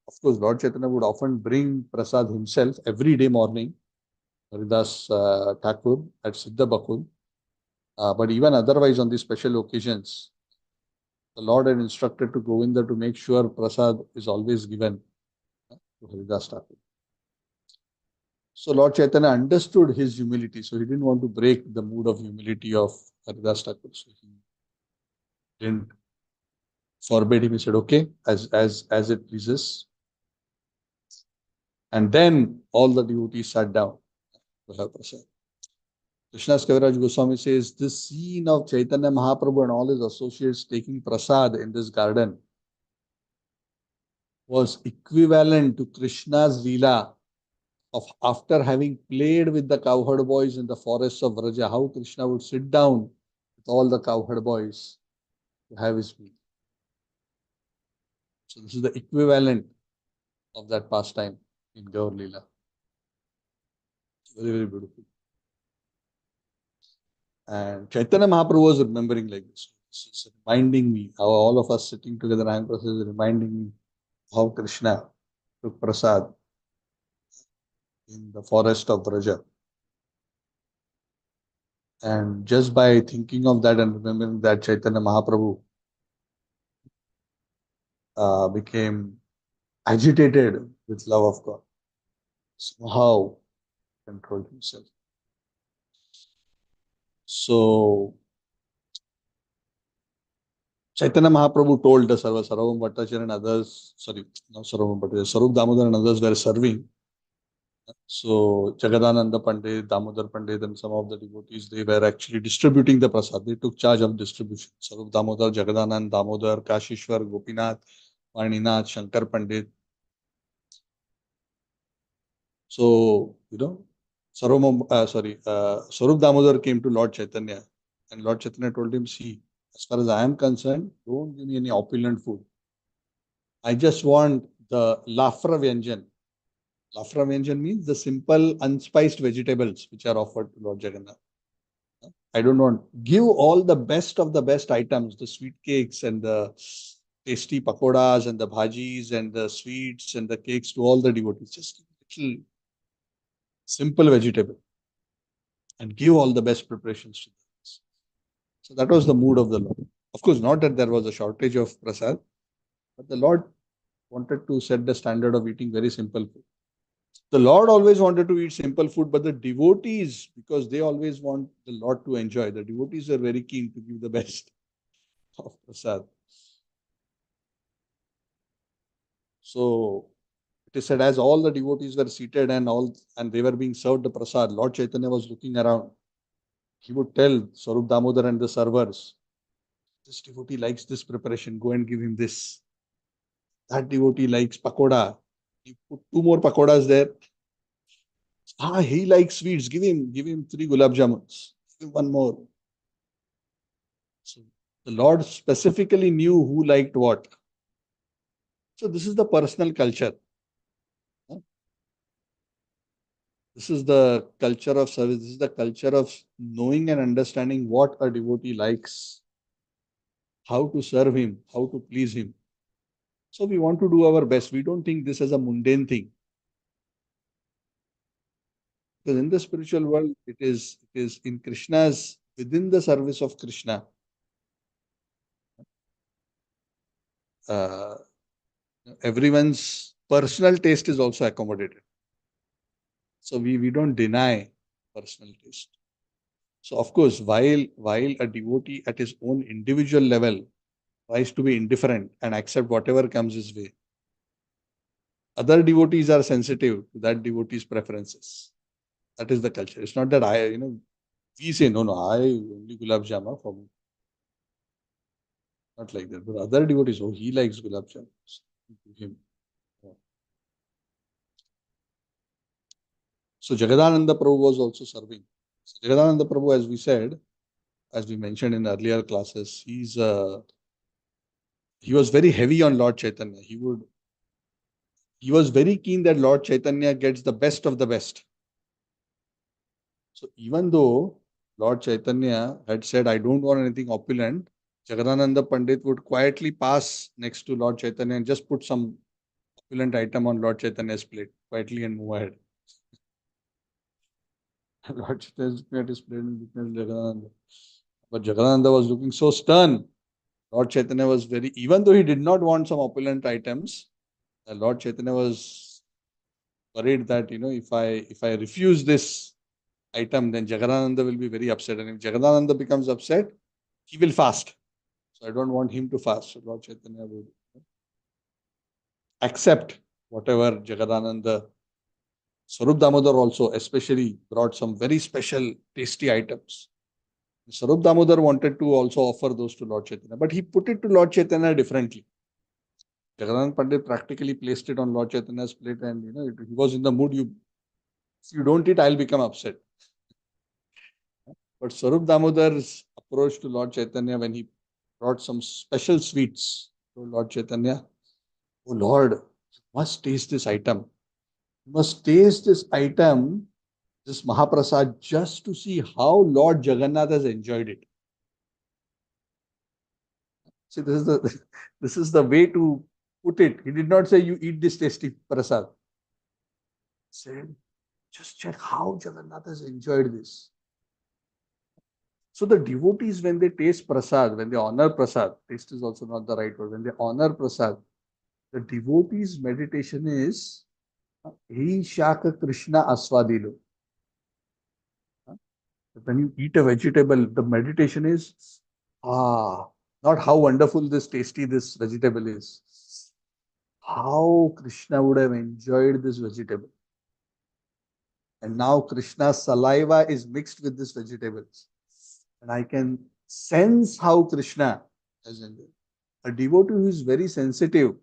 of course, Lord Chaitanya would often bring prasad himself every day morning, Haridas Thakur at Siddha Bakul. But even otherwise on these special occasions, the Lord had instructed to Govinda to make sure prasad is always given to Haridas Thakur. So Lord Chaitanya understood his humility, so he didn't want to break the mood of humility of Haridas Thakur. So he didn't forbid him. He said, okay, as it pleases. And then all the devotees sat down to have prasad. Krishnadas Kaviraj Goswami says, this scene of Chaitanya Mahaprabhu and all his associates taking prasad in this garden was equivalent to Krishna's Leela of after having played with the cowherd boys in the forests of Vraja, how Krishna would sit down with all the cowherd boys to have his meal. So this is the equivalent of that pastime in Gaur Leela. Very, very beautiful. And Chaitanya Mahaprabhu was remembering like this. This is reminding me how all of us sitting together, I am reminding me how Krishna took prasad in the forest of Vraja. And just by thinking of that and remembering that, Chaitanya Mahaprabhu became agitated with love of God. Somehow controlled himself. So Chaitanya Mahaprabhu told the Sarvam Bhattacharya and others, sorry, not Sarvam Bhattacharya, Sarup Damodar and others were serving. So Jagadananda Pandit, Damodar Pandit and some of the devotees, they were actually distributing the prasad. They took charge of distribution. Sarup Damodar, Jagadanand, Damodar, Kashishwar, Gopinath, Maninath, Shankar Pandit. So, Sarup Damodar came to Lord Chaitanya and Lord Chaitanya told him, see, as far as I am concerned, don't give me any opulent food. I just want the Lafra Vyanjan. Lafra Vyanjan means the simple unspiced vegetables which are offered to Lord Jagannath. I don't want. Give all the best of the best items, the sweet cakes and the tasty pakodas and the bhajis and the sweets and the cakes to all the devotees. Just little simple vegetable and give all the best preparations to them. So that was the mood of the Lord. Of course, not that there was a shortage of prasad, but the Lord wanted to set the standard of eating very simple food. The Lord always wanted to eat simple food, but the devotees, because they always want the Lord to enjoy, the devotees are very keen to give the best of prasad. So it is said as all the devotees were seated and they were being served the prasad, Lord Chaitanya was looking around. He would tell Sarup Damodar and the servers, this devotee likes this preparation, go and give him this. That devotee likes pakoda. You put 2 more pakodas there. He likes sweets. Give him 3 gulab jamuns. Give him 1 more. So the Lord specifically knew who liked what. So this is the personal culture. This is the culture of service. This is the culture of knowing and understanding what a devotee likes, how to serve him, how to please him. So we want to do our best. We don't think this as a mundane thing. Because in the spiritual world, it is in Krishna's, within the service of Krishna. Uh, Everyone's personal taste is also accommodated. So we don't deny personal taste. So of course, while a devotee at his own individual level tries to be indifferent and accept whatever comes his way, other devotees are sensitive to that devotee's preferences. That is the culture. It's not that we say, no, I only gulab jama for me. Not like that. But other devotees, he likes gulab jamuns. Him. So Jagadananda Prabhu was also serving. So Jagadananda Prabhu, as we said, as we mentioned in earlier classes, he was very heavy on Lord Chaitanya. He was very keen that Lord Chaitanya gets the best of the best. So even though Lord Chaitanya had said, I don't want anything opulent, Jagadananda Pandit would quietly pass next to Lord Chaitanya and just put some opulent item on Lord Chaitanya's plate quietly and move ahead. Lord Chaitanya is looking at his plate and looking at Jagadananda. But Jagadananda was looking so stern. Lord Chaitanya was even though he did not want some opulent items, Lord Chaitanya was worried that, if I refuse this item, then Jagadananda will be very upset. And if Jagadananda becomes upset, he will fast. So I don't want him to fast. So Lord Chaitanya would accept whatever Jagadananda. Sarup Damodar also especially brought some very special tasty items. Sarup Damodar wanted to also offer those to Lord Chaitanya, but he put it to Lord Chaitanya differently. Jagannath Pandit practically placed it on Lord Chaitanya's plate, and he was in the mood. If you don't eat, I'll become upset. But Swarup Damodar's approach to Lord Chaitanya when he brought some special sweets to Lord Chaitanya, oh Lord, you must taste this item. You must taste this item, this Mahaprasad, just to see how Lord Jagannath has enjoyed it. See, this is the way to put it. He did not say you eat this tasty prasad. He said, just check how Jagannath has enjoyed this. So the devotees, when they taste prasad, when they honor prasad, taste is also not the right word. When they honor prasad, the devotees' meditation is He Shaka Krishna Aswadilo. When you eat a vegetable, the meditation is not how wonderful tasty this vegetable is. How Krishna would have enjoyed this vegetable. And now Krishna's saliva is mixed with this vegetables. And I can sense how Krishna has enjoyed. A devotee who is very sensitive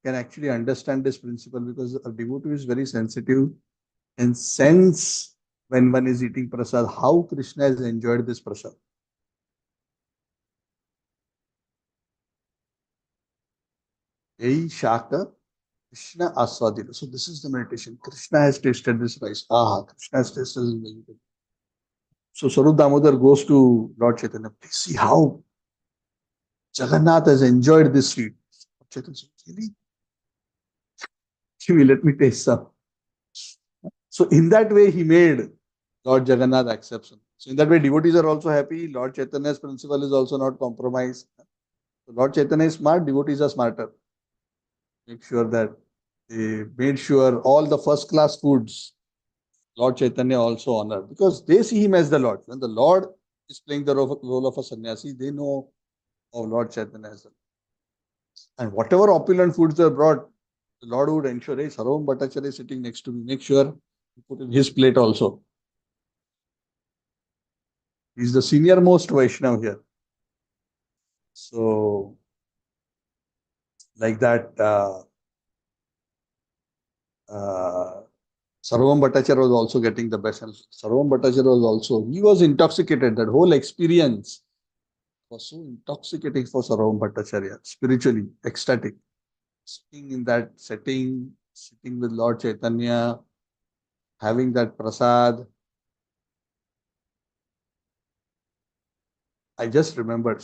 can actually understand this principle, because a devotee who is very sensitive and sense when one is eating prasad, how Krishna has enjoyed this prasad. Ei Shaka Krishna Aswadila. So this is the meditation. Krishna has tasted this rice. Krishna has tasted this vegetable. So Swarup Damodar goes to Lord Chaitanya. Please see how Jagannath has enjoyed this sweet. Chaitanya said, really? Let me taste some. So in that way, he made Lord Jagannath acceptance. So in that way, devotees are also happy. Lord Chaitanya's principle is also not compromised. So Lord Chaitanya is smart, devotees are smarter. Make sure that they made sure all the first class foods Lord Chaitanya also honored, because they see him as the Lord. When the Lord is playing the role of a sannyasi, they know of Lord Chaitanya as the Lord. And whatever opulent foods are brought, the Lord would ensure, hey, Sarvam Bhattacharya is sitting next to me. Make sure you put in his plate also. He's the senior most Vaishnav here. So, like that, Sarvam Bhattacharya was also getting the best. And Sarvam Bhattacharya was also, he was intoxicated. That whole experience was so intoxicating for Sarvam Bhattacharya, spiritually, ecstatic. Sitting in that setting, sitting with Lord Chaitanya, having that prasad. I just remembered,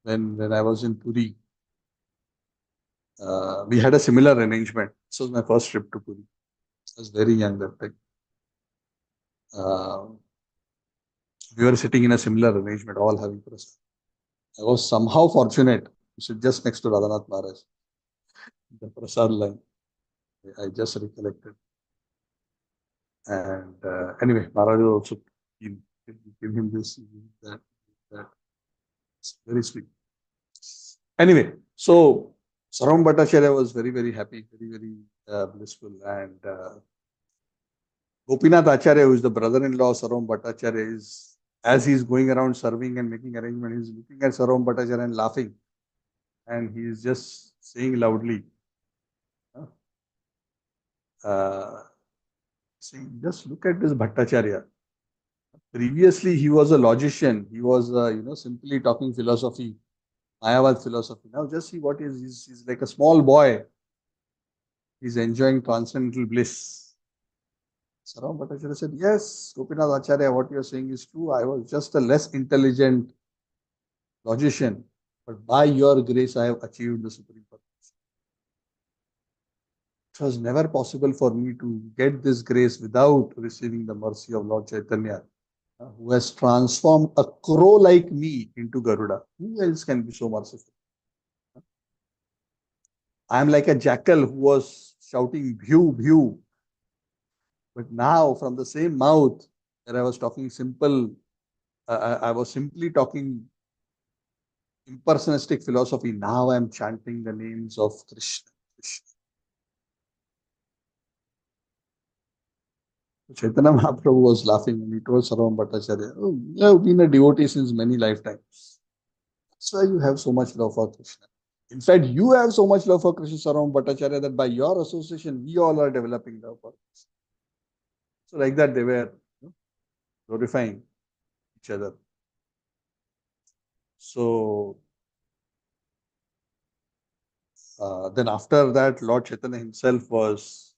when I was in Puri, we had a similar arrangement. This was my first trip to Puri. I was very young that time. We were sitting in a similar arrangement, all having prasad. I was somehow fortunate to sit just next to Radhanath Maharaj. The prasad line, I just recollected. And anyway, Maharaj also give him this, that. It's very sweet. Anyway, so Sarvam Bhattacharya was very, very happy, very, very blissful. And Gopinath Acharya, who is the brother-in-law of Sarvam Bhattacharya, is, as he's going around serving and making arrangements, he's looking at Sarvam Bhattacharya and laughing. And he is just saying loudly, saying, just look at this Bhattacharya. Previously, he was a logician. He was, simply talking philosophy, Mayavad philosophy. Now, just see what he's like a small boy. He's enjoying transcendental bliss. Sarvam Bhattacharya said, yes, Gopinath Acharya, what you're saying is true. I was just a less intelligent logician, but by your grace, I have achieved the supreme purpose. It was never possible for me to get this grace without receiving the mercy of Lord Chaitanya, who has transformed a crow like me into Garuda. Who else can be so merciful? I am like a jackal who was shouting, bhew, bhew. But now, from the same mouth where I was talking simple, I was simply talking impersonistic philosophy. Now I am chanting the names of Krishna. Chaitanya Mahaprabhu was laughing when he told Sarvam Bhattacharya, oh, you have been a devotee since many lifetimes. That's why you have so much love for Krishna. In fact, you have so much love for Krishna Saram Bhattacharya that by your association, we all are developing love for Krishna. So like that, they were glorifying each other. So then after that, Lord Chaitanya himself was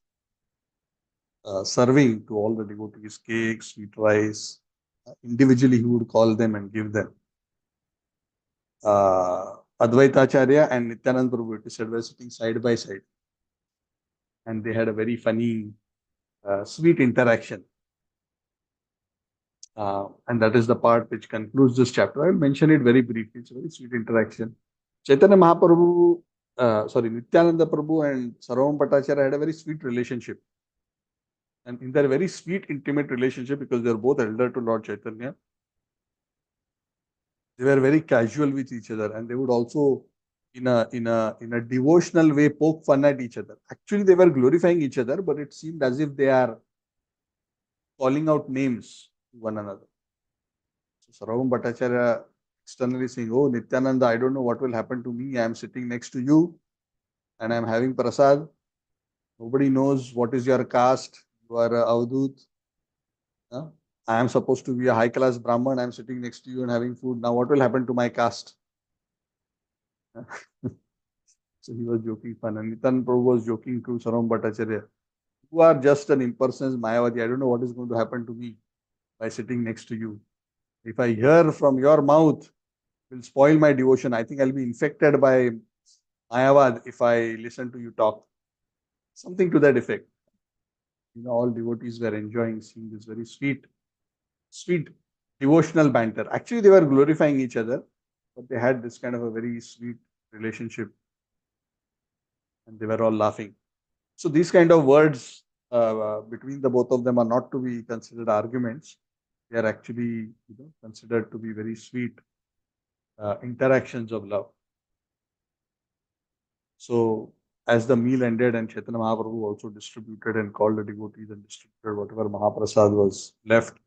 serving to all the devotees cakes, sweet rice. Individually, he would call them and give them. Advaitacharya and Nityanand Prabhu, it is said, were sitting side by side. And they had a very funny, sweet interaction. And that is the part which concludes this chapter. I will mention it very briefly. It's a very sweet interaction. Chaitanya Mahaprabhu, Nityananda Prabhu and Sarvam Bhattacharya had a very sweet relationship. And in their very sweet, intimate relationship, because they are both elder to Lord Chaitanya, they were very casual with each other, and they would also, in a devotional way, poke fun at each other. Actually, they were glorifying each other, but it seemed as if they are calling out names to one another. So Sarvam Bhattacharya externally saying, "Oh, Nityananda, I don't know what will happen to me. I am sitting next to you, and I am having prasad. Nobody knows what is your caste. You are a Avadut. I am supposed to be a high class Brahman. I am sitting next to you and having food. Now, what will happen to my caste?" So he was joking fun. And Nitan Prabhu was joking to Sarvam Bhattacharya. "You are just an impersonal Mayavadi. I don't know what is going to happen to me by sitting next to you. If I hear from your mouth, it will spoil my devotion. I think I'll be infected by Mayavad if I listen to you talk." Something to that effect. All devotees were enjoying seeing this very sweet devotional banter. Actually, they were glorifying each other, but they had this kind of a very sweet relationship, and they were all laughing. So these kind of words between the both of them are not to be considered arguments. They are actually considered to be very sweet interactions of love. So as the meal ended and Chaitanya Mahaprabhu also distributed and called the devotees and distributed whatever Mahaprasad was left.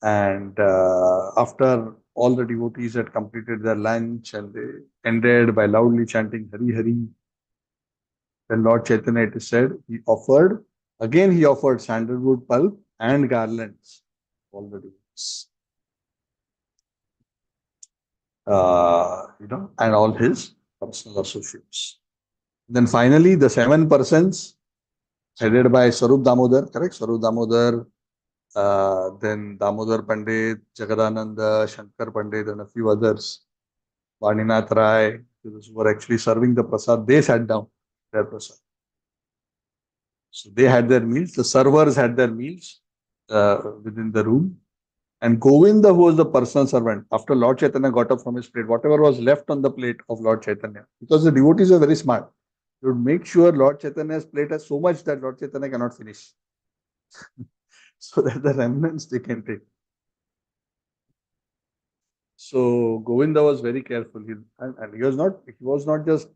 And after all the devotees had completed their lunch and they ended by loudly chanting Hari Hari, then Lord Chaitanya, it is said, he offered sandalwood pulp and garlands. All the devotees. And all his personal associates. Then finally, the 7 persons headed by Swarup Damodar, correct? Swarup Damodar, then Damodar Pandit, Jagadananda, Shankar Pandit, and a few others, Vaninath Rai, those who were actually serving the prasad, they sat down their prasad. So they had their meals, the servers had their meals within the room. And Govinda, who was the personal servant, after Lord Chaitanya got up from his plate, whatever was left on the plate of Lord Chaitanya, because the devotees are very smart, they would make sure Lord Chaitanya's plate has so much that Lord Chaitanya cannot finish. So that the remnants they can take. So Govinda was very careful. And he was not just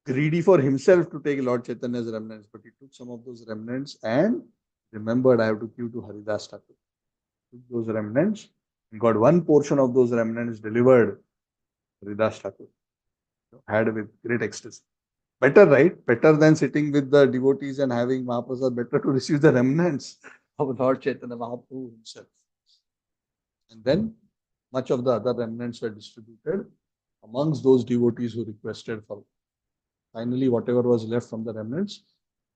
greedy for himself to take Lord Chaitanya's remnants, but he took some of those remnants and remembered, I have to give to Haridas Thakur. Took those remnants and got one portion of those remnants delivered to Haridas Thakur. Had with great ecstasy. Better, right? Better than sitting with the devotees and having Mahaprasad. Better to receive the remnants of Lord Chaitanya Mahaprabhu himself. And then much of the other remnants were distributed amongst those devotees who requested for. Finally, whatever was left from the remnants,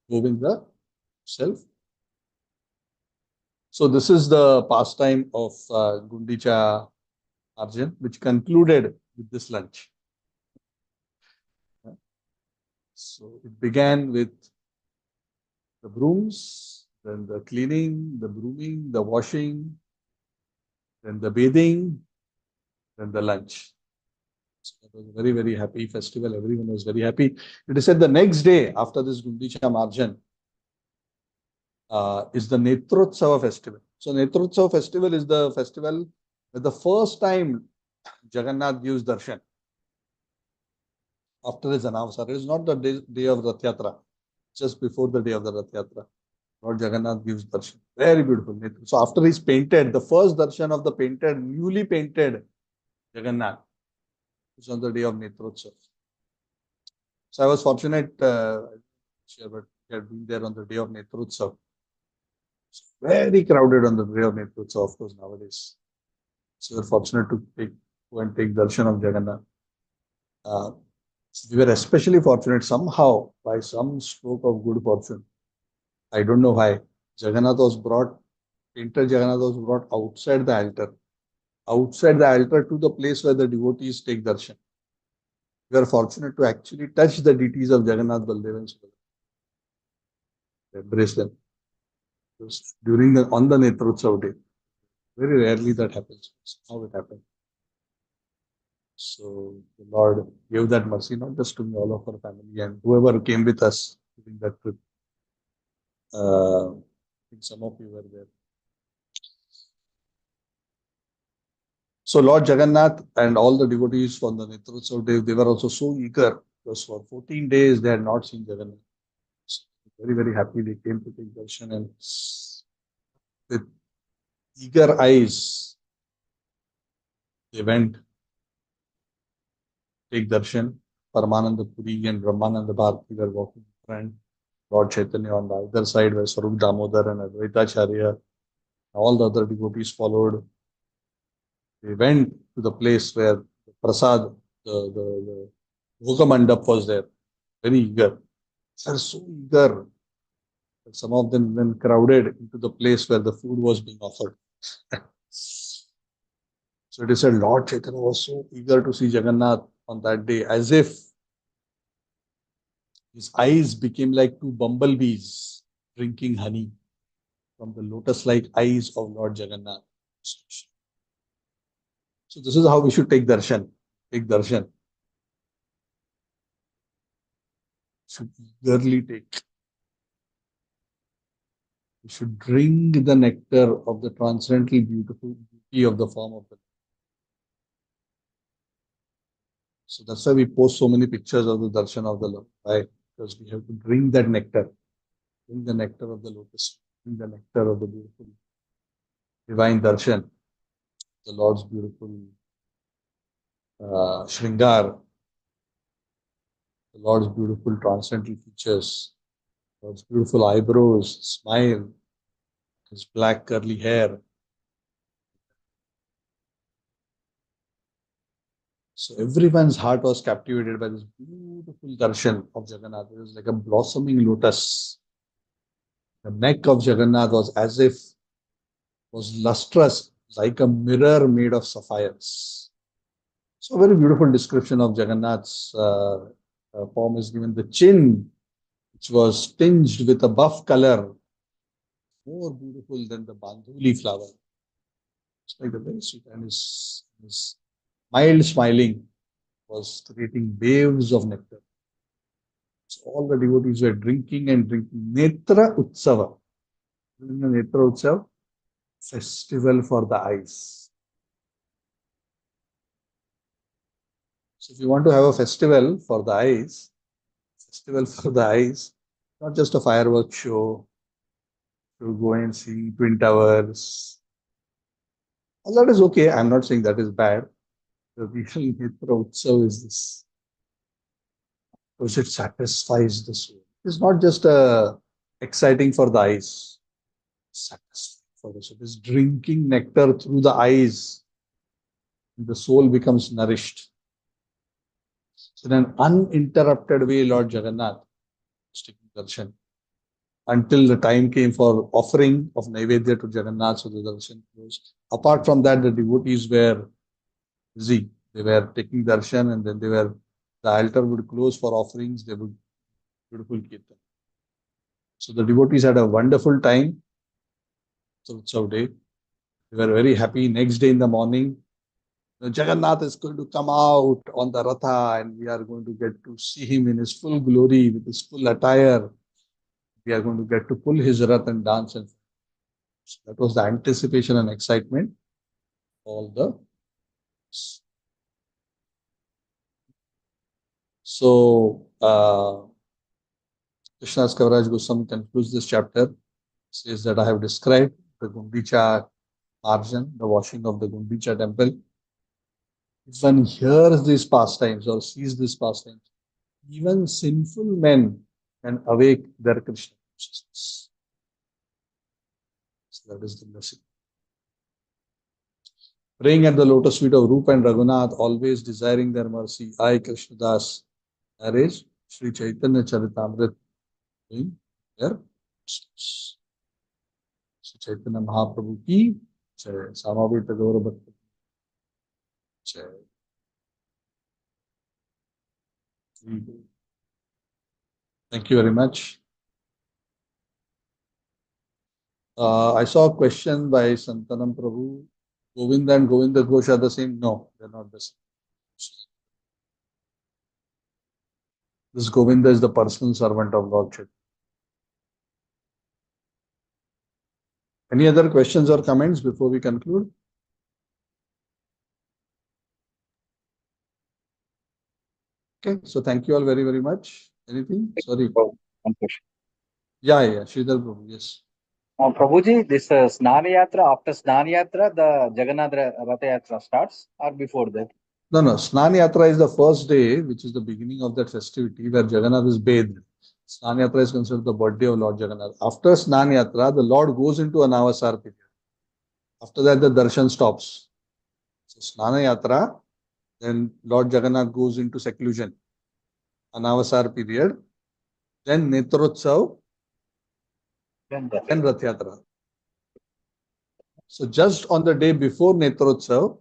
Govinda himself. So this is the pastime of Gundicha Arjan, which concluded with this lunch. So it began with the brooms, then the cleaning, the brooming, the washing, then the bathing, then the lunch. So it was a very, very happy festival. Everyone was very happy. It is said the next day after this Gundicha Marjan is the Netrotsava festival. So Netrotsava festival is the festival where the first time Jagannath gives darshan after his Anavasara. It is not the day of Rath Yatra, just before the day of the Rath Yatra. Lord Jagannath gives darshan. Very beautiful. So after he's painted, the first darshan of the newly painted Jagannath. It's on the day of Netrotsav. So I was fortunate, but we had been there on the day of Netrotsav. It's very crowded on the day of Netrotsav, of course, nowadays. So we're fortunate to go and take darshan of Jagannath. Uh, we were especially fortunate somehow by some stroke of good fortune. I don't know why. Jagannath was brought, painter Jagannath was brought outside the altar to the place where the devotees take darshan. We are fortunate to actually touch the deities of Jagannath, Baldev and Subhadra. Embrace them. On the Netrotsav day. Very rarely that happens. How it happened. So the Lord gave that mercy not just to me, all of our family and whoever came with us during that trip. I think some of you were there. So Lord Jagannath and all the devotees from the Netrotsav day, they were also so eager because for 14 days they had not seen Jagannath. So very, very happy they came to take darshan and with eager eyes they went take darshan. Paramananda Puri and Brahmananda Bharati were walking in front. Lord Chaitanya on the other side were Swarup Damodar and Advaitacharya. All the other devotees followed. They went to the place where the Prasad, the Bhoga Mandap was there. Very eager. They are so eager. Some of them then crowded into the place where the food was being offered. So it is said Lord Chaitanya was so eager to see Jagannath on that day, as if his eyes became like two bumblebees drinking honey from the lotus-like eyes of Lord Jagannath. So this is how we should take darshan. Take darshan. Should eagerly take. We should drink the nectar of the transcendently beautiful beauty of the form of the Lord. So that's why we post so many pictures of the darshan of the Lord. Why? Because we have to drink that nectar. Drink the nectar of the lotus. Drink the nectar of the beautiful divine darshan. The Lord's beautiful Shringar. The Lord's beautiful transcendental features. Lord's beautiful eyebrows, smile, his black curly hair. So everyone's heart was captivated by this beautiful darshan of Jagannath. It was like a blossoming lotus. The neck of Jagannath was as if was lustrous, like a mirror made of sapphires. So a very beautiful description of Jagannath's form is given. The chin, which was tinged with a buff color, more beautiful than the bandhuli flower. It's like a very sweet, and his mild smiling was creating waves of nectar. So all the devotees were drinking and drinking. Netra Utsava. During the Netra Utsava, festival for the eyes. So if you want to have a festival for the eyes, not just a fireworks show, to go and see Twin Towers. All that is okay. I'm not saying that is bad. The real Netra Utsav is this. Because it satisfies the soul. It's not just exciting for the eyes. Satisfying for the soul. It's drinking nectar through the eyes. The soul becomes nourished. So in an uninterrupted way, Lord Jagannath was taking darshan. Until the time came for offering of Naivedya to Jagannath, so the darshan closed. Apart from that, the devotees were busy. They were taking darshan and then the altar would close for offerings. They would beautiful kirtan. So the devotees had a wonderful time. So Utsav day. They were very happy. Next day in the morning, Jagannath is going to come out on the Ratha and we are going to get to see him in his full glory, with his full attire. We are going to get to pull his Rath and dance. And so that was the anticipation and excitement. All the So, Krishnadas Kaviraj Goswami concludes this chapter, says that I have described the Gundicha margin, the washing of the Gundicha temple. if one hears these pastimes or sees these pastimes, even sinful men can awake their Krishna consciousness. So that is the blessing. Praying at the lotus feet of Rupa and Raghunath, always desiring their mercy, I, Krishna Das, narrate Sri Chaitanya Charitamrita in their Sri Chaitanya Mahaprabhu ki Jai, Samavita Gaura Bhakti Jai. Thank you very much. I saw a question by Santanam Prabhu. Govinda and Govinda Ghosh are the same? No, they're not the same. This Govinda is the personal servant of Lord Chaitanya. Any other questions or comments before we conclude? Okay, so thank you all very, very much. Anything? Sorry. One question. Yeah, Sridhar Prabhu, yes. Prabhuji, this Snana Yatra, after Snana Yatra, the Jagannath Ratha Yatra starts or before that? No. Snan Yatra is the first day, which is the beginning of that festivity where Jagannath is bathed. Snan Yatra is considered the birthday of Lord Jagannath. After Snan Yatra, the Lord goes into an Avasar period. After that, the darshan stops. So Snana Yatra, then Lord Jagannath goes into seclusion, an Avasar period. Then Netrotsav, then Rath Yatra. So just on the day before Netrotsav,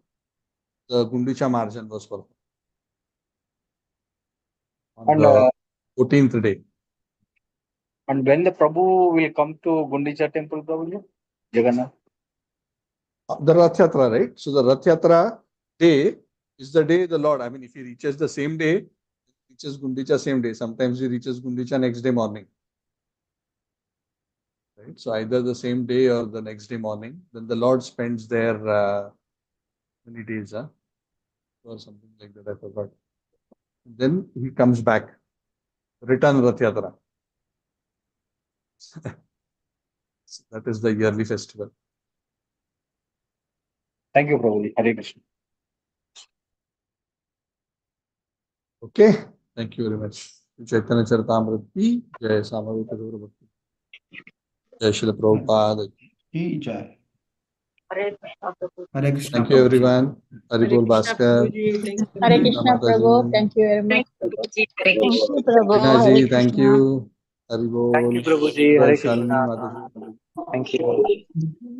the Gundicha Marjan was performed. On the 14th day. And when the Prabhu will come to Gundicha temple, Prabhuji? Jagannath? The Rath Yatra, right? So the Rath Yatra day is the day the Lord, I mean, if he reaches the same day, he reaches Gundicha same day. Sometimes he reaches Gundicha next day morning. Right? So either the same day or the next day morning. Then the Lord spends there many days, or something like that, I forgot. Then he comes back. Return Rath Yatra. So that is the yearly festival. Thank you, Prabhuji. Hare Krishna. Okay. Thank you very much. Chaitanya Charitamrita ki Jai, Samavita Gaura Bhakti. Jai Srila Prabhupada. Jai. Hare Krishna Prabhu. Hare Krishna. Thank you, everyone. Haribol Krishna Bhaskar. Hare Krishna Prabhu. Thank you very much. Thank you Prabhu. Vinaji, Hare thank Krishna. you. Haribol. Thank you, Prabhuji. Hare Shalini Krishna. Mataji. Thank you.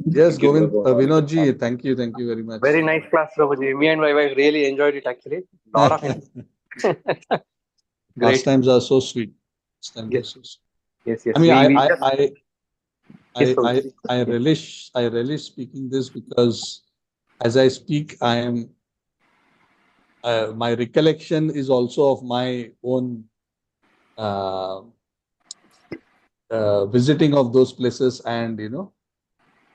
Yes, Govind, Vinodji, thank you very much. Very nice class, Prabhuji. Me and my wife really enjoyed it actually. Lot of Last times are so sweet. Yes. Yes. I mean, Yes, Prabhuji. I relish speaking this because as I speak, I am my recollection is also of my own visiting of those places and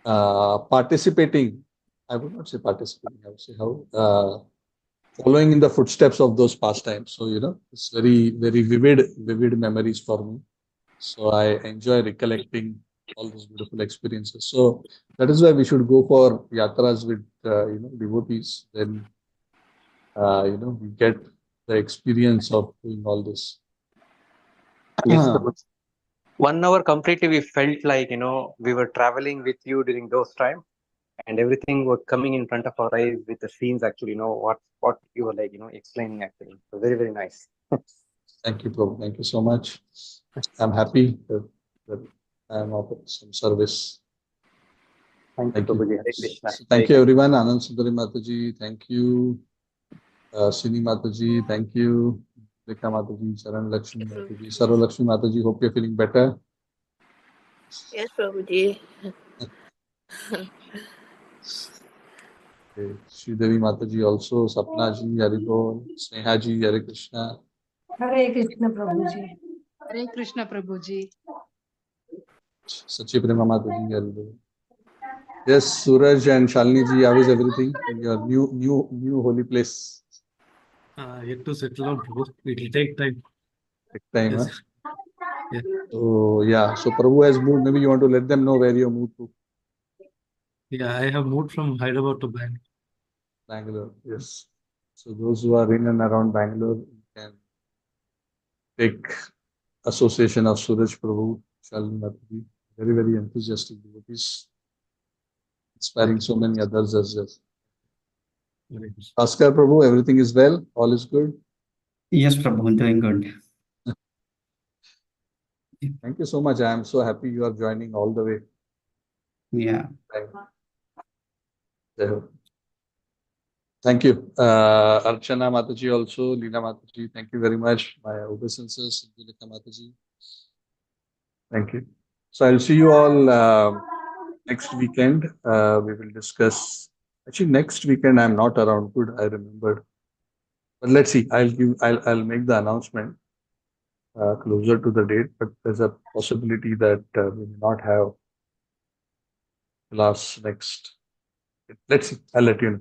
participating. I would not say participating. I would say how following in the footsteps of those pastimes. So it's very very vivid memories for me. So I enjoy recollecting all these beautiful experiences. So that is why we should go for yatras with devotees. Then we get the experience of doing all this. Yes, Prabhuji. 1 hour completely we felt like we were traveling with you during those time, and everything was coming in front of our eyes with the scenes actually what you were like explaining actually. So very, very nice. Thank you, Prabhu. Thank you so much. I'm happy that I'm of some service. Thank you, Prabhuji. Hare Krishna. So thank you, everyone. Anand Sundari Mataji, thank you. Sini Mataji, thank you. Rekha Mataji, Charan Lakshmi Mataji, Sarva Lakshmi Mataji. Hope you're feeling better. Yes, Prabhuji. Sri Devi Mataji also, Sapna Ji, Haribol, Sneha Ji, Hare Krishna. Hare Krishna Prabhuji. Hare Krishna Prabhuji. Sachi Prema Mataji, Haribol. Yes, Suraj and Shalini Ji, how is everything in your new holy place? Yet to settle down, Prabhu. It will take time. Yes. Huh? Yeah. So yeah, so Prabhu has moved. Maybe you want to let them know where you moved to. Yeah, I have moved from Hyderabad to Bangalore. Bangalore, yes. So those who are in and around Bangalore can take association of Suraj Prabhu, Shalini Mataji, very, very enthusiastic devotees, inspiring so many others as well. Bhaskar Prabhu, everything is well? All is good? Yes, Prabhu, doing good. Thank you so much. I am so happy you are joining all the way. Yeah. Thank you. Archana Mataji also, Leela Mataji, thank you very much. My obeisances, Gundicha Mataji. Thank you. So I'll see you all next weekend. We will discuss. Actually, next weekend I'm not around. Good, I remembered. But let's see. I'll make the announcement closer to the date. But there's a possibility that we may not have class next. Let's see. I'll let you know.